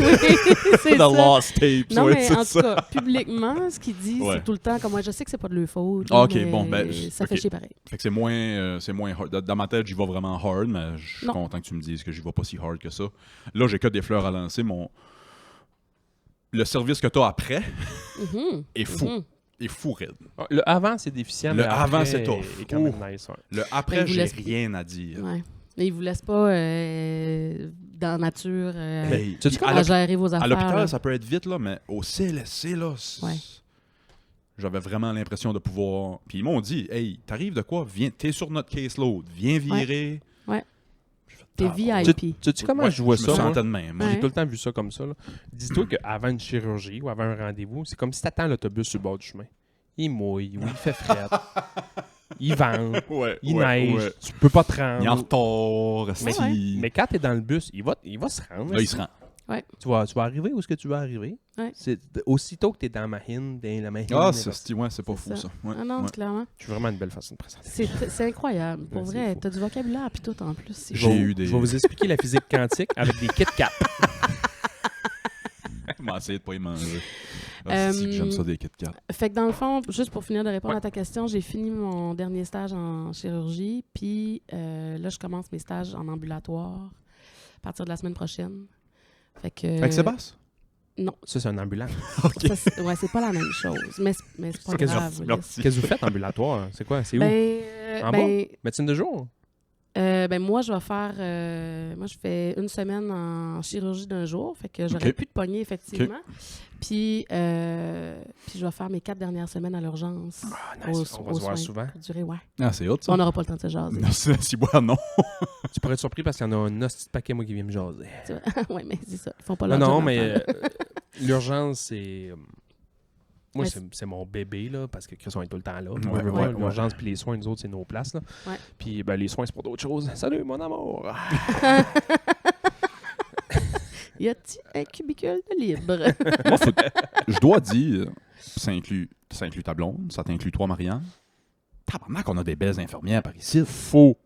c'est The ça. Lost Tapes, Non, ouais, mais c'est en ça. tout cas, publiquement, ce qu'il dit, Ouais. c'est tout le temps comme moi. Je sais que c'est pas de leur faute. Ah, ok, mais bon, ben, ça fait ok. chier pareil. Fait que c'est moins hard. Dans ma tête, j'y vais vraiment hard, mais je suis Non. content que tu me dises que j'y vais pas si hard que ça. Là, j'ai que des fleurs à lancer. Le service que tu as après Mhm, est fou. mhm. Est fou, raide. Le avant, c'est déficient. Le mais avant, après c'est tough. est quand même Ouh. nice, ouais. Le Ben, après, il vous j'ai laisse- rien à dire. Ouais. Mais ils vous laissent pas dans la nature Hey, Tu sais, à à gérer vos affaires. À l'hôpital, là. ça peut être vite, là, mais au CLSC, là, Ouais. j'avais vraiment l'impression de pouvoir... Puis ils m'ont dit, « Hey, t'arrives de quoi? Viens, t'es sur notre caseload. Viens virer. » Ouais. J'ai fait, T'es VIP. Sais-tu comment Ouais, je vois me ça, moi? sentais de même. Ouais. J'ai tout le temps vu ça comme ça. Là. Dis-toi qu'avant une chirurgie ou avant un rendez-vous, c'est comme si t'attends l'autobus sur le bord du chemin. Il mouille, ou il fait fret, il vente, Ouais, il neige, tu peux pas te rendre. Il est en retard. Mais, esti. mais quand t'es dans le bus, il va se rendre. Là, il se rend. Tu vas arriver où est-ce que tu vas arriver. Ouais. C'est aussitôt que t'es dans la mahine. Ah, c'est pas fou, C'est ça. Ouais, Ah non, ouais. clairement. C'est vraiment une belle façon de présenter. C'est incroyable. Pour Ouais, c'est vrai, fou. t'as du vocabulaire puis tout en plus. C'est J'ai beau. eu des... Je vais vous expliquer la physique quantique avec des Kit Kat. On va essayer de pas y manger. Ah, c'est que j'aime ça, des Kit Kat. Fait que dans le fond, juste pour finir de répondre Ouais. à ta question, j'ai fini mon dernier stage en chirurgie, puis là, je commence mes stages en ambulatoire à partir de la semaine prochaine. Fait que... Avec Sébastien? Ça, c'est un ambulant. OK. Ouais, c'est pas la même chose, mais c'est pas C'est quasi- grave. Ulysse. Merci. Qu'est-ce que vous faites ambulatoire? C'est quoi? C'est où? En Ben, Médecine de jour? moi, je vais faire... moi, je fais une semaine en chirurgie d'un jour, fait que j'aurais Ok. pu te pogner, effectivement. Puis je vais faire mes 4 dernières semaines à l'urgence. Ah, nice. On va se voir souvent. Pour durer, ouais. Ah, c'est hot, ça. On n'aura pas le temps de se jaser. Non, si boire, non. Tu pourrais être surpris parce qu'il y en a un hostie de paquet, moi, qui vient me jaser. Oui, mais c'est ça. Ils font pas Non, leur non, job mais en temps. l'urgence, c'est... Moi, Ouais, c'est mon bébé, là, parce que Chris, on est tout le temps là. Ouais, On veut ouais, pas. L'urgence puis les soins, nous autres, c'est nos places. Là. Ouais. Puis ben, les soins, c'est pour d'autres choses. Salut, mon amour! Y a-t-il un cubicule de libre? Moi, je dois dire, ça inclut ta blonde, ça t'inclut toi, Marianne. Tabarnak, on a des belles infirmières par ici. Faux!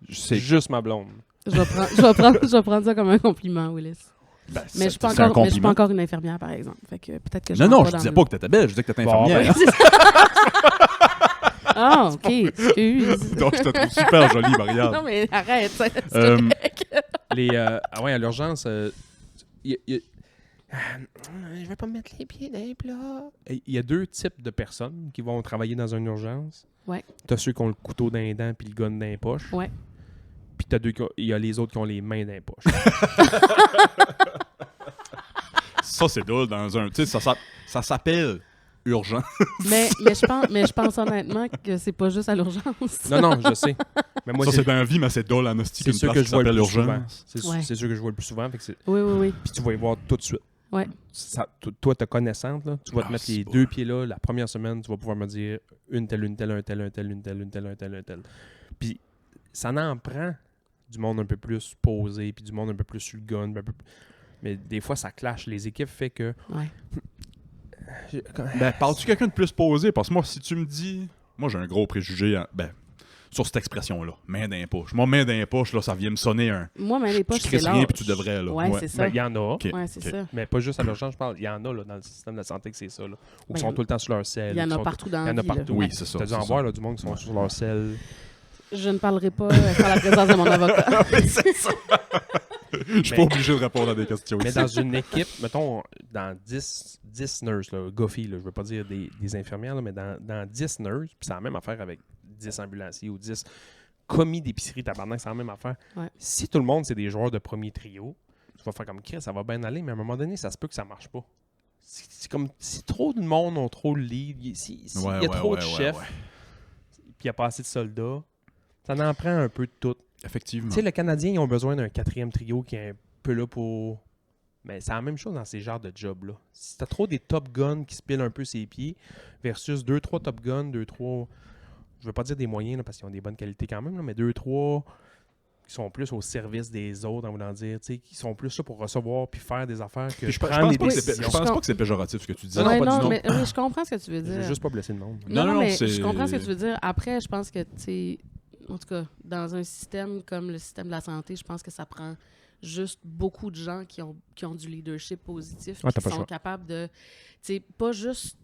C'est C'est juste ma blonde. je vais prendre ça comme un compliment, Willis. ben, Mais je suis pas c'est un encore, mais je suis pas compliment. encore une infirmière, par exemple. Fait que peut-être que je Non, rentre non, je dans disais le- pas que t'étais belle, je disais que t'étais Bon, infirmière. Ah, OK, excuse. Donc, je te trouve super jolie, Marianne. Non, mais arrête, c'est Euh, correct. Ah ouais, à l'urgence, je vais pas me mettre les pieds dans les plats. Il y a 2 types de personnes qui vont travailler dans une urgence. Ouais. T'as ceux qui ont le couteau dans les dents puis le gun dans les poches. Ouais. Puis il y a les autres qui ont les mains dans les poches. Ça, c'est drôle dans un... Tu sais, ça s'appelle urgent. Mais je pense honnêtement que c'est pas juste à l'urgence. Non, je sais. Mais moi, Ça, c'est dans la vie, mais c'est drôle en hostie c'est qu'une ceux place que qui je vois le s'appelle plus souvent. urgence. C'est ceux que je vois le plus souvent. Fait que Oui. puis tu vas y voir tout de suite. Ouais. Toi, t'es connaissante, là. Tu vas te Ah, mettre c'est les beau. 2 pieds là. La première semaine, tu vas pouvoir me dire une telle, un tel, un tel, un tel, un tel. Puis ça en prend du monde un peu plus posé, puis du monde un peu plus sur le gun. Mais des fois, ça clash. Les équipes fait que... Ouais. Ben, parles-tu quelqu'un de plus posé? Parce que moi, si tu me dis... Moi, j'ai un gros préjugé sur cette expression-là. Main dans les poches. Moi, main dans les poches, là, ça vient me sonner un... Moi, mais les poches, Tu c'est crisses rien, large. puis tu devrais, là. Ouais, Ouais. c'est ça. Ben, il y en a. Ok. Ouais, c'est ok. ça. Mais pas juste à l'urgence, je parle. Il y en a là, dans le système de santé que c'est ça. Là, où Ben, ils sont tout le temps sur leur selle. Il y en qui a sont- partout dans Il y en la a vie, partout. là. Oui, c'est ça. T'as dû c'est en ça. voir là, du monde qui sont sur leur selle. Je ne parlerai pas sans la présence de mon avocat. C'est ça. Je suis pas obligé de répondre à des questions Mais ici. dans une équipe, mettons, dans 10 nurses, là, Goffy, là, je veux pas dire des infirmières, là, mais dans 10 nurses, puis c'est la même affaire avec 10 ambulanciers ou 10 commis d'épicerie, tabarnak, c'est la même affaire. Ouais. Si tout le monde, c'est des joueurs de premier trio, tu vas faire comme Chris, ça va bien aller, mais à un moment donné, ça se peut que ça marche pas. C'est comme si trop de monde ont trop le lead, il y a trop de chefs, puis il n'y a pas assez de soldats, ça en prend un peu de tout. Effectivement. Tu sais, le Canadien, ils ont besoin d'un 4e trio qui est un peu là pour... Mais c'est la même chose dans ces genres de jobs-là. Si t'as trop des top guns qui se pilent un peu ses pieds versus 2-3 top guns, 2-3... Je veux pas dire des moyens, là, parce qu'ils ont des bonnes qualités quand même, là, mais 2-3 qui sont plus au service des autres, en voulant dire, tu sais, qui sont plus là pour recevoir puis faire des affaires que Puis je prendre pense des pas que c'est décisions. je pense pas que c'est péjoratif ce que tu dis. Non, Ouais, pas du non, tout. mais oui, je comprends ce que tu veux Je dire. veux juste pas blesser le monde. Non, Non, mais c'est- je comprends ce que tu veux dire. Après, je pense que, tu sais, en tout cas, dans un système comme le système de la santé, je pense que ça prend juste beaucoup de gens qui ont du leadership positif, Ouais, qui t'as pas le sont choix. capables de, tu sais, pas juste,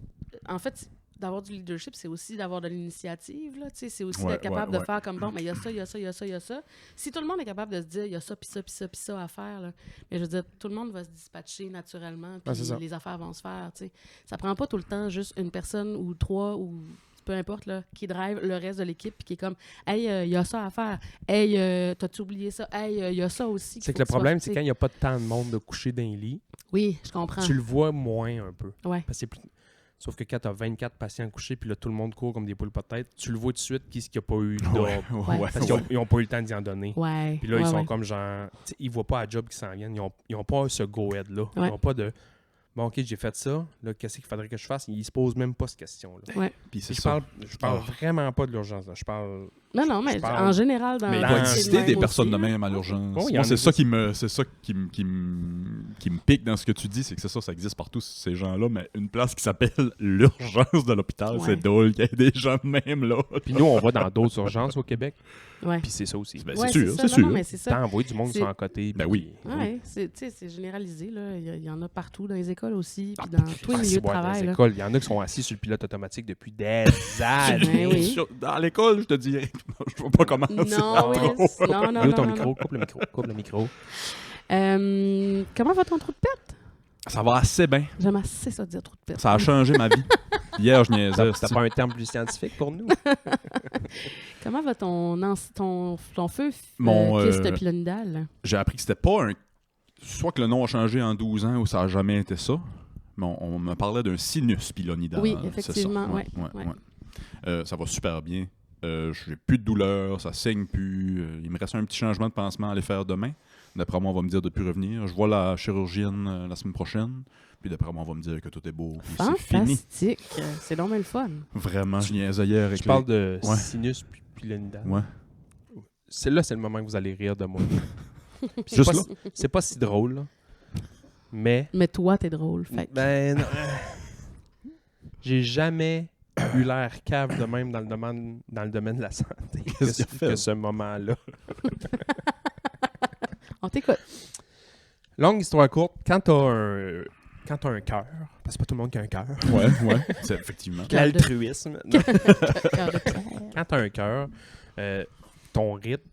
en fait, d'avoir du leadership, c'est aussi d'avoir de l'initiative, là, tu sais, c'est aussi Ouais, d'être capable ouais, de faire comme, bon, mais il y a ça, il y a ça, il y a ça, il y a ça. Si tout le monde est capable de se dire, il y a ça, puis ça, puis ça, puis ça à faire, là, mais je veux dire, tout le monde va se dispatcher naturellement, puis c'est ça. les affaires vont se faire, tu sais. Ça prend pas tout le temps juste une personne ou 3 ou peu importe, là, qui drive le reste de l'équipe puis qui est comme « Hey, il y a ça à faire. Hey, t'as-tu oublié ça? Hey, il y a ça aussi. » C'est que le problème, c'est quand il n'y a pas tant de monde de coucher dans les lits, Oui, je comprends. tu le vois moins un peu. Ouais. Parce que Sauf que quand tu as 24 patients couchés, puis là, tout le monde court comme des poules pas de tête, tu le vois tout de suite qui n'a pas eu d'ordre. Ouais. Parce qu'ils n'ont pas eu le temps d'y en donner. Ouais. Puis là, ouais, ils sont ouais. comme genre... Ils voient pas la job qui s'en viennent. Ils ont pas ce go-ahead-là. Ils Ouais. n'ont pas de... Bon, OK, j'ai fait ça. Là, qu'est-ce qu'il faudrait que je fasse? Ils se posent même pas cette question-là. Ouais. Puis c'est Je ça. parle vraiment pas de l'urgence. Là. Je parle... Non, mais Je parle- en général, dans Mais il dans- doit c'est exister le des même personnes de aussi, même à l'urgence. Oh, il y Moi, en c'est ça existe. qui me pique dans ce que tu dis, c'est que c'est ça existe partout, ces gens-là, mais une place qui s'appelle l'urgence de l'hôpital, Ouais. c'est drôle qu'il y ait des gens de même là. Puis nous, on va dans d'autres urgences au Québec. Ouais. Puis c'est ça aussi. Ben, Ouais, c'est sûr, ça. c'est Non, sûr. mais c'est ça. T'as envoyé du monde C'est- sur un côté. Ben oui. Ouais, c'est généralisé. Là. Il y en a partout, dans les écoles aussi, puis dans tous les Ah, milieux c'est de bon, dans travail. les là. écoles, il y en a qui sont assis sur le pilote automatique depuis des années. Ben oui. Dans l'école, je te dirais. Je vois pas comment c'est Non, trop. Willis, non, non, Yo, ton non, micro, non. coupe le micro. Comment va ton trou de pète? Ça va assez bien. J'aime assez ça dire trou de pète. Ça a changé ma vie. Hier, je niaisais. C'était pas un terme plus scientifique pour nous? Comment va ton feu Mon, kyste pilonidal? J'ai appris que c'était pas un... Soit que le nom a changé en 12 ans ou ça a jamais été ça. Mais on me parlait d'un sinus pilonidal. Oui, c'est ça. effectivement, Ouais, ouais. Ça va super bien. J'ai plus de douleur, ça saigne plus. Il me reste un petit changement de pansement à aller faire demain. D'après moi, on va me dire de ne plus revenir. Je vois la chirurgienne la semaine prochaine. Puis d'après moi, on va me dire que tout est beau. Puis c'est fini. Fantastique. C'est donc bien le fun. Vraiment, je niaisais hier avec Je parle de Ouais. sinus pilonidal. Ouais. C'est le moment que vous allez rire de moi. Puis c'est Juste pas là? c'est pas si drôle, là. Mais... Mais toi, t'es drôle. Fait que- Ben, non. J'ai jamais eu l'air cave de même dans le domaine de la santé Qu'est-ce qu'il a fait? que ce moment-là. On t'écoute. Longue histoire courte, quand t'as un cœur, parce que c'est pas tout le monde qui a un cœur, Ouais. C'est effectivement. l'altruisme, non. Cœur de pierre. Quand t'as un cœur, ton rythme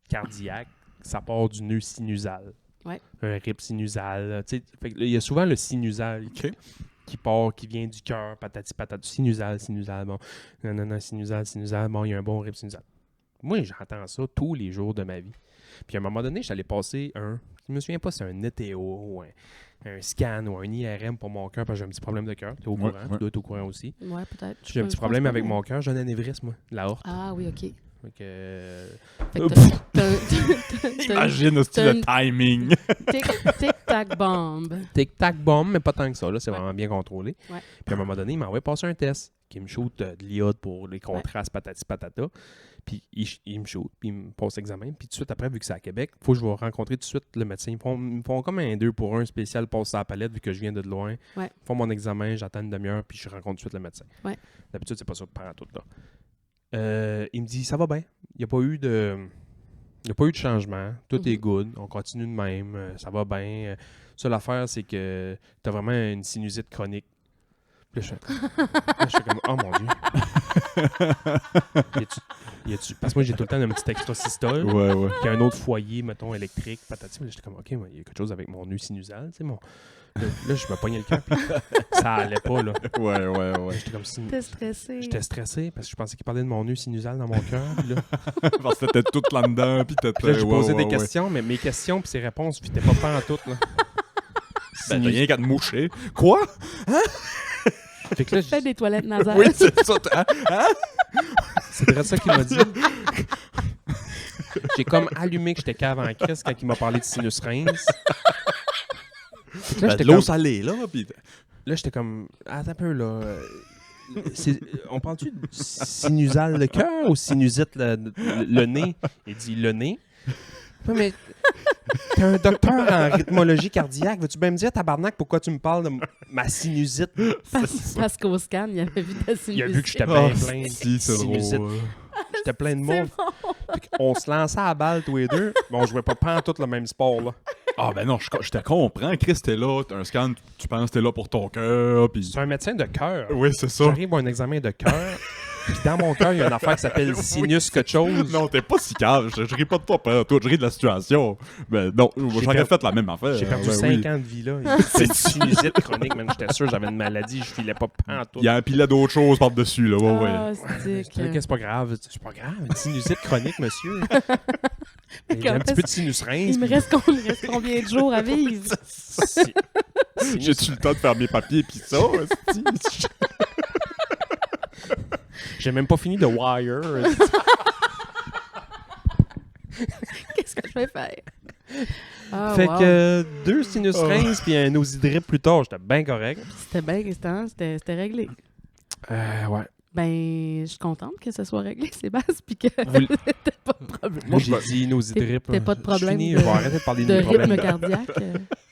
cardiaque, ça part du nœud sinusal. Ouais. Un rythme sinusal. Tu sais, fait que là, il y a souvent le sinusal OK. qui vient du cœur, patati patati, sinusal, bon, non, sinusal, bon, il y a un bon rythme sinusal. Moi, j'entends ça tous les jours de ma vie. Puis à un moment donné, j'allais passer je me souviens pas si c'est un ETO ou un scan ou un IRM pour mon cœur parce que j'ai un petit problème de cœur. Tu es au Ouais, courant, ouais. tu dois être au courant aussi. Ouais, peut-être. J'ai un petit problème avec mon cœur, j'ai un anévrisme, moi, l'aorte. Ah oui, OK. Fait que, Fait que t'as Imagine aussi t'as le une- timing. tic-tac bombe. tic-tac bombe, mais pas tant que ça. Là, c'est vraiment bien contrôlé. Ouais. Puis à un moment donné, il m'a envoyé passer un test qui me shoot de l'iode pour les contrastes patati patata. Puis il me shoot, puis il me passe l'examen. Puis tout de suite après, vu que c'est à Québec, il faut que je vais rencontrer tout de suite le médecin. Ils me font comme un 2-pour-1 spécial, passe à la palette vu que je viens de loin. Ouais. Ils font mon examen, j'attends une demi-heure, puis je rencontre tout de suite le médecin. Ouais. D'habitude, c'est pas ça pendant tout là. Il me dit, ça va bien. Il n'y a pas eu de changement. Tout est good. On continue de même. Ça va bien. Seule affaire, c'est que tu as vraiment une sinusite chronique. Puis là, je suis comme, oh mon Dieu. Y a-tu- Parce que moi, j'ai tout le temps un petit extrasystole. Ouais. Puis un autre foyer, mettons, électrique, patati. Mais là, j'étais comme, OK, il y a quelque chose avec mon nœud sinusal. Tu sais, Là, je me pognais le cœur, puis ça allait pas, là. Ouais. J'étais comme si... T'es stressé. J'étais stressé parce que je pensais qu'il parlait de mon nœud sinusal dans mon cœur. Puis là, Parce que t'étais toute là-dedans, puis t'étais... puis là, j'ai posé des ouais. questions, mais mes questions puis ses réponses fitaient pas en toutes, là. Ben, rien qu'à te moucher. Quoi? Fait que là, Fais des toilettes nasales. Oui, c'est ça. c'est vrai ça qu'il m'a dit. J'ai comme allumé que j'étais cave en crise quand il m'a parlé de sinus rince. Fait que là, Ben, j'étais de l'eau comme- salée, là, puis... Là, j'étais comme, attends un peu, là. On parle-tu de sinusal le cœur ou sinusite le nez? Il dit le nez. Ouais, mais t'es un docteur en rythmologie cardiaque. Veux-tu bien me dire, tabarnak, pourquoi tu me parles de ma sinusite? Parce qu'au scan, il avait vu ta sinusite. Il a vu que j'étais Oh, bien plein de si, c'est sinusite. drôle. J'étais plein de C'est monde. bon. On se lançait à la balle tous les deux, mais on jouait pas pantoute le même sport, là. Ah, ben non, je te comprends. Chris, t'es là, t'as un scan, tu penses que t'es là pour ton cœur, puis... C'est un médecin de cœur. Oui, c'est ça. J'arrive à un examen de cœur, puis dans mon cœur, il y a une affaire qui s'appelle sinus quelque chose. Non, t'es pas si calme. Je ris pas de toi, toi, je ris de la situation. Ben non, j'aurais perdu- fait la même affaire. J'ai perdu Ben 5 oui. ans de vie, là. C'est une sinusite chronique, man. J'étais sûr que j'avais une maladie, je filais pas pantoute. Il y a un pilet d'autres choses par-dessus, là. Ouais. Ah, Je stick. disais que c'est pas grave. C'est pas grave, une sinusite chronique, monsieur. J'ai un comment petit peu de sinus rince. Il me reste combien de jours à vivre? J'ai-tu le temps de faire mes papiers pis ça? esti? J'ai même pas fini de Wire. Qu'est-ce que je vais faire? Ah, Fait wow. que 2 sinus rince puis un Nosydrip plus tard, j'étais bien correct. C'était bien, c'était réglé. Ouais. Ben, je suis contente que ce soit réglé, Sébastien, puis que Vous- t'as pas de problème. Moi, j'ai dit Nosydrip. T'as pas de problème Je de- vais arrêter de parler de De mes problèmes. rythme cardiaque.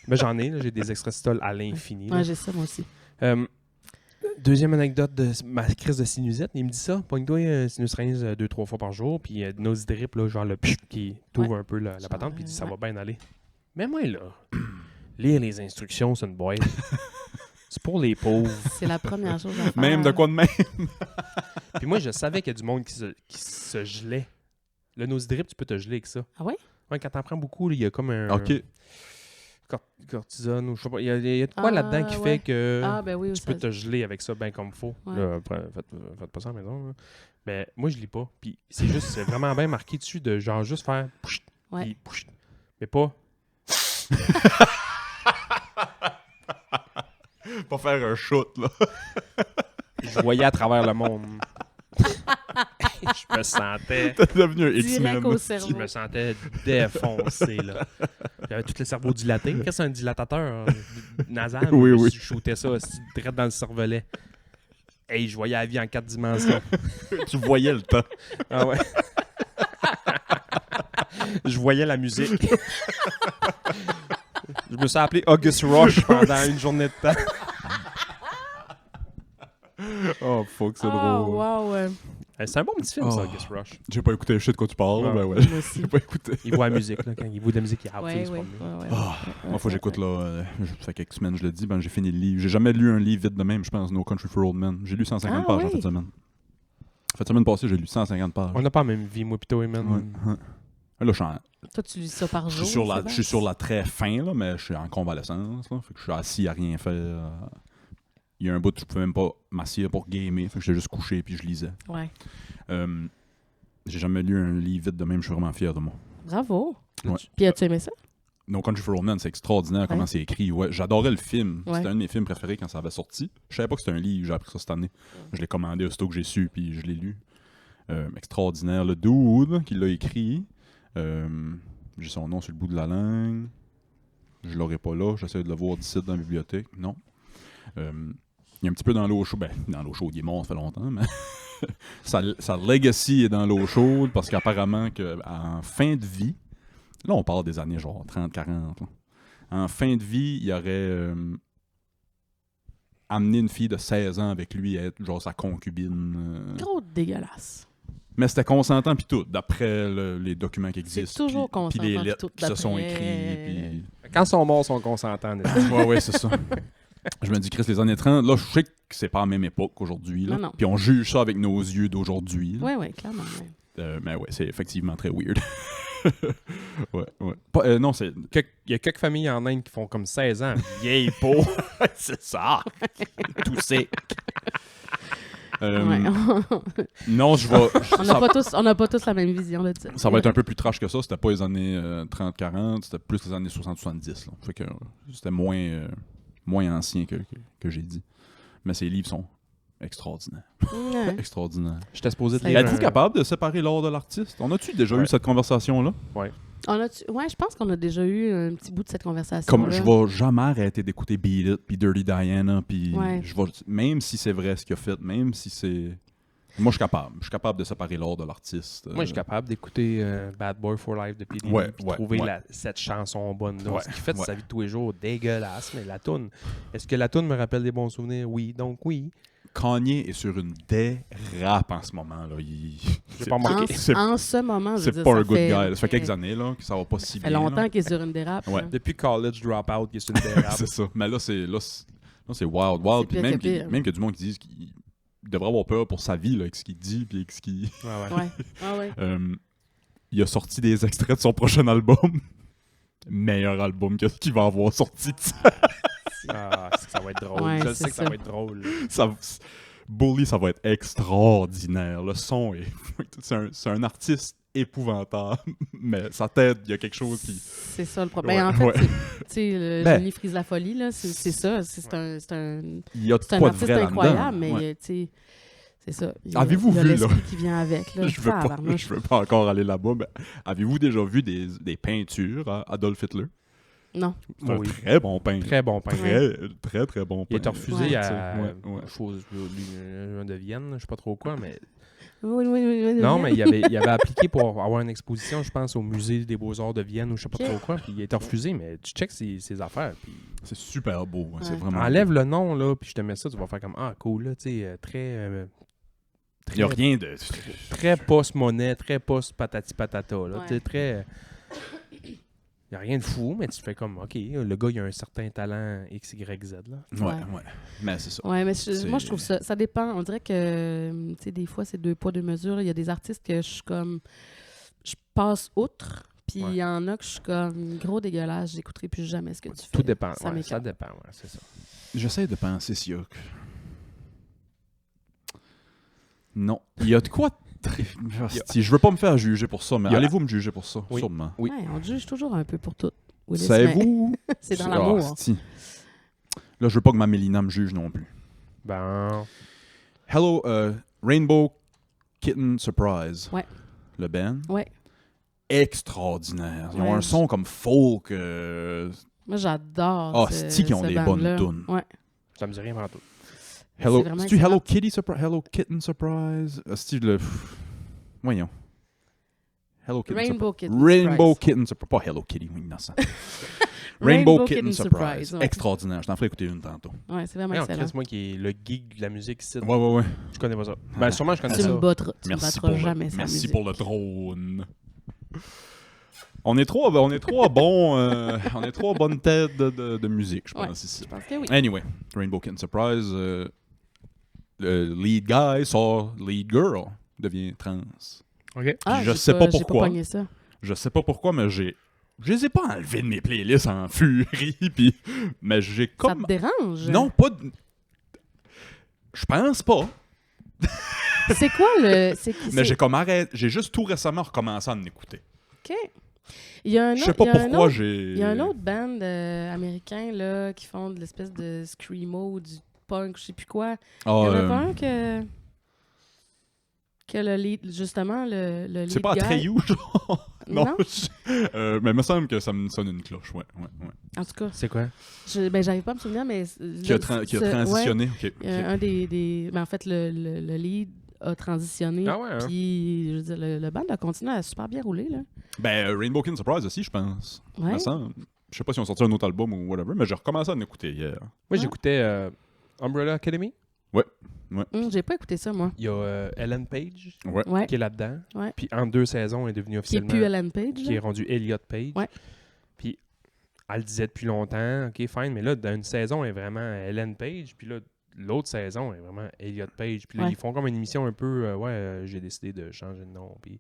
Mais j'en ai, là, j'ai des extracytoles à l'infini. là. Ouais, j'ai ça, moi aussi. Deuxième anecdote de ma crise de sinusite, il me dit ça, pogne-toi sinus rince 2-3 fois par jour, puis Nosydrip, là, genre le pchit qui t'ouvre un peu la patente, puis il dit ça va bien aller. Mais moi, là, lire les instructions sur une boîte, c'est pour les pauvres. C'est la première chose à faire. Même de quoi de même. Puis moi, je savais qu'il y a du monde qui se gelait. Le Nosydrip, tu peux te geler avec ça. Ah ouais? Ouais, quand t'en prends beaucoup, là, il y a comme un OK. cortisone ou je sais pas. Il y a de quoi Ah, là-dedans qui ouais. fait que Ah, ben oui, tu peux te geler avec ça bien comme faut. Ouais. Là, après, faites pas ça à la maison. Là. Mais moi, je lis pas. Puis c'est juste, c'est vraiment bien marqué dessus de genre juste faire pchit, Ouais. puis pchit. Mais pas. Pas faire un shoot, là. Je voyais à travers le monde. Je me sentais. T'es devenu un Direct X-Men. au Je cerveau. me sentais défoncé, là. J'avais tout le cerveau dilaté. Qu'est-ce que c'est un dilatateur nasal? Oui, oui. Je shootais ça aussi, direct dans le cervelet. Hey, je voyais la vie en 4 dimensions. Tu voyais le temps. Ah ouais. Je voyais la musique. Je me suis appelé August Rush pendant une journée de temps. Oh, fuck, c'est Oh, drôle. wow. C'est un bon petit film, ça, Oh. August Rush. J'ai pas écouté le shit quand tu parles, Ouais. ben ouais. Moi aussi. J'ai pas écouté. Il voit la musique, là. Quand il voit de la musique, il a Ouais, c'est ouais, pas mieux. ouais, ouais. Ah, Ouais, moi, faut que ouais, j'écoute, ouais. là. Ça fait quelques semaines, je le dis, ben j'ai fini le livre. J'ai jamais lu un livre vite de même, je pense, No Country for Old Men. J'ai lu 150 Ah, pages en oui. fin de semaine. Fin de semaine passée, j'ai lu 150 pages. On n'a pas la même vie, moi, pis toi, man. Ouais. Là, je suis en- Toi, tu lis ça par je jour? suis sur la, Sébastien? je suis sur la très fin, là, mais je suis en convalescence. Là, fait que je suis assis à rien faire. Il y a un bout où je pouvais même pas m'asseoir pour gamer. Fait que j'étais juste couché puis je lisais. Ouais. J'ai jamais lu un livre vite de même, je suis vraiment fier de moi. Bravo. Ouais. Puis as-tu aimé ça? No Country for Old Men, c'est extraordinaire comment c'est écrit. Ouais, j'adorais le film. Ouais. C'était un de mes films préférés quand ça avait sorti. Je savais pas que c'était un livre, j'ai appris ça cette année. Je l'ai commandé aussitôt que j'ai su, puis je l'ai lu. Extraordinaire. Le dude qui l'a écrit, j'ai son nom sur le bout de la langue. Je l'aurai pas là. J'essaie de le voir d'ici dans la bibliothèque. Non. Il est un petit peu dans l'eau chaude. Ben, dans l'eau chaude, il est mort, ça fait longtemps, mais sa legacy est dans l'eau chaude parce qu'apparemment, en fin de vie, là, on parle des années genre 30, 40. Là. En fin de vie, il aurait amené une fille de 16 ans avec lui à être genre sa concubine. Gros dégueulasse. Mais c'était consentant puis tout, d'après les documents qui C'est existent. toujours puis les consentant, lettres tout qui se sont d'après. écrites. Quand ils sont morts, ils sont consentants. n'est-ce pas? Ouais, c'est ça. Je me dis, Chris, les années 30, là, je sais que c'est pas la même époque qu'aujourd'hui. là. Non, non. Puis on juge ça avec nos yeux d'aujourd'hui. là. Oui, oui, clairement. Ouais. Mais ouais, c'est effectivement très weird. ouais. Non, c'est. Il y a quelques familles en Inde qui font comme 16 ans. Vieille peau. C'est ça. Tout sec. Ouais. Non, je vais. On n'a pas tous la même vision de ça. Ça va être un peu plus trash que ça. C'était pas les années 30-40, c'était plus les années 60-70. là. Fait que c'était moins ancien que j'ai dit. Mais ces livres sont extraordinaires. Ouais. Extraordinaires. J'étais supposé de Ça y lire est. Êtes-vous un- capable de séparer l'art de l'artiste? On a-tu déjà eu cette conversation-là? Ouais, je pense qu'on a déjà eu un petit bout de cette conversation. Comme je vais jamais arrêter d'écouter Beat It, puis Dirty Diana, puis Ouais. même si c'est vrai ce qu'il a fait, même si c'est... Moi, je suis capable. Je suis capable de séparer l'art de l'artiste. Moi, je suis capable d'écouter Bad Boy for Life de P.D. Ouais, puis ouais, trouver ouais. cette chanson bonne. Là. Ouais, Ce qu'il fait de ouais. sa vie de tous les jours, dégueulasse. Mais la toune, est-ce que la toune me rappelle des bons souvenirs? Oui, donc oui. Kanye est sur une dérape en ce moment. Là. J'ai pas remarqué. En ce moment, je veux C'est dire, pas ça un good fait, guy. Ça fait quelques années là, que ça va pas si Ça fait bien. longtemps là. qu'il est sur une dérape. Ouais. là. Depuis College Dropout, il est sur une dérape. C'est ça. Mais là, c'est wild. C'est Puis pire même que pire. même qu'il y a du monde qui disent qu'il devrait avoir peur pour sa vie là, avec ce qu'il dit puis avec ce qu'il... Ouais, ouais. Ouais. Ah ouais. Il a sorti des extraits de son prochain album. Meilleur album que ce qu'il va avoir sorti. Ah, c'est que ça va être drôle. Ouais, je c'est sais que ça ça. va être drôle. Bully, ça va être extraordinaire. Le son est... c'est un artiste épouvantable, mais sa tête, il y a quelque chose qui... C'est ça le problème. Ouais, En fait, ouais. tu sais, le Ben. génie frise la folie, là, c'est ça. C'est un Il y a de c'est un quoi de artiste vrai incroyable, là-dedans. mais Ouais. tu sais, c'est ça. Il y a- Avez-vous il y a vu, là? l'esprit qui vient avec. Là. Je veux pas encore aller là-bas, mais avez-vous déjà vu des peintures à Adolf Hitler? Non. C'est un Oui. très bon peintre. Très bon pain. Très bon Il a été peintre. refusé Ouais. à Ouais, ouais. chose de Vienne, je sais pas trop quoi, mais Oui. non, mais il avait appliqué pour avoir une exposition, je pense, au musée des Beaux-Arts de Vienne ou je sais pas Ok. trop quoi, puis il a été refusé, mais tu checkes ses affaires, puis C'est super beau. Ouais, c'est Ouais. vraiment enlève beau. le nom là, puis je te mets ça, tu vas faire comme ah cool là, tu sais, Il n'y a rien de... très post-monnaie, très post-patati patata là, Ouais. tu sais, très il n'y a rien de fou, mais tu fais comme OK, le gars il a un certain talent XYZ là. Ouais. Mais c'est ça. Ouais, mais C'est- moi, je trouve ça dépend. On dirait que, tu sais, des fois, c'est 2 poids, 2 mesures. Il y a des artistes que je suis comme. Je passe outre. Puis il y en a que je suis comme gros dégueulasse, j'écouterai plus jamais ce que tu fais. Tout dépend, Ça ouais, m'écoeure. ça dépend, ouais, c'est ça. J'essaie de penser s'il y a... Non. Il y a de quoi... Hostie, je veux pas me faire juger pour ça, mais Il y a- allez-vous me juger pour ça? Oui. Sûrement. Oui. Ouais, on te juge toujours un peu pour tout. Willis, Savez-vous... mais c'est dans Ah, l'amour. hostie. Là, je veux pas que ma Mélina me juge non plus. Ben Hello, Rainbow Kitten Surprise. Ouais. Le band. Ouais. Extraordinaire. Ils ont Ouais, un son comme folk. Moi, j'adore. Ah, ce- c'est-tu qu'ils ont ce des band-là. bonnes tunes. Ouais. ça me dit rien tout. Hello, C'est vraiment c'est-tu excellent. Hello Kitty Surprise? Hello Kitten Surprise? C'est-tu le... Voyons. Hello Kitten Rainbow Surprise. Kitten Rainbow Surprise. Kitten Surprise. Pas Hello Kitty, oui, innocent. Rainbow Kitten Surprise, ouais. Extraordinaire. Je t'en ferai écouter une tantôt. Ouais, c'est vraiment Ouais, excellent. Chris, moi qui est le geek de la musique ici, Ouais. je connais pas ça. Ben sûrement je connais Tu ça. me battras. Tu me Merci battras pour jamais le, sa merci musique. pour le trône. On est trois bons, on est trois bonnes têtes de musique, je Ouais. pense ici. Je pense que oui. Anyway, Rainbow Kitten Surprise, le lead guy sort lead girl, devient trans. OK. Ah, je j'ai sais pas j'ai pourquoi. pogné ça. Je sais pas pourquoi, mais je les ai pas enlevés de mes playlists en furie, puis mais j'ai Ça comme te dérange? non pas de... Je pense pas, C'est quoi le... C'est qui mais c'est? j'ai comme arrêté, j'ai juste tout récemment recommencé à en écouter. OK. Il y a un Je autre- sais pas il y a un pourquoi autre- j'ai Il y a un autre band américain là, qui font de l'espèce de screamo ou du punk, je sais plus quoi. Il Ah, y en a pas un que le lead, justement, le lead c'est pas guy... Atreyu, genre? Non? Mais il me semble que ça me sonne une cloche, ouais. En tout cas, C'est quoi? j'arrive pas à me souvenir, mais... Qui a transitionné, ok. Ouais, un des... Ben, en fait, le lead a transitionné. Ah ouais, hein? Puis, je veux dire, le band a continué à super bien rouler, là. Ben, Rainbow Kitten Surprise aussi, je pense. Ouais. Me semble. Je sais pas si on sorti un autre album ou whatever, mais j'ai recommencé à en écouter hier. Moi j'écoutais Umbrella Academy. J'ai pas écouté ça, moi. Il y a Ellen Page Ouais. Ouais. qui est là-dedans. Ouais. Puis en 2 saisons, elle est devenue Qui est officiellement plus Ellen Page, qui est là. rendue Elliot Page. Ouais. Puis elle le disait depuis longtemps, OK, fine, mais là dans une saison, elle est vraiment Ellen Page, puis là l'autre saison, elle est vraiment Elliot Page. Puis là, Ouais. ils font comme une émission un peu j'ai décidé de changer de nom. Puis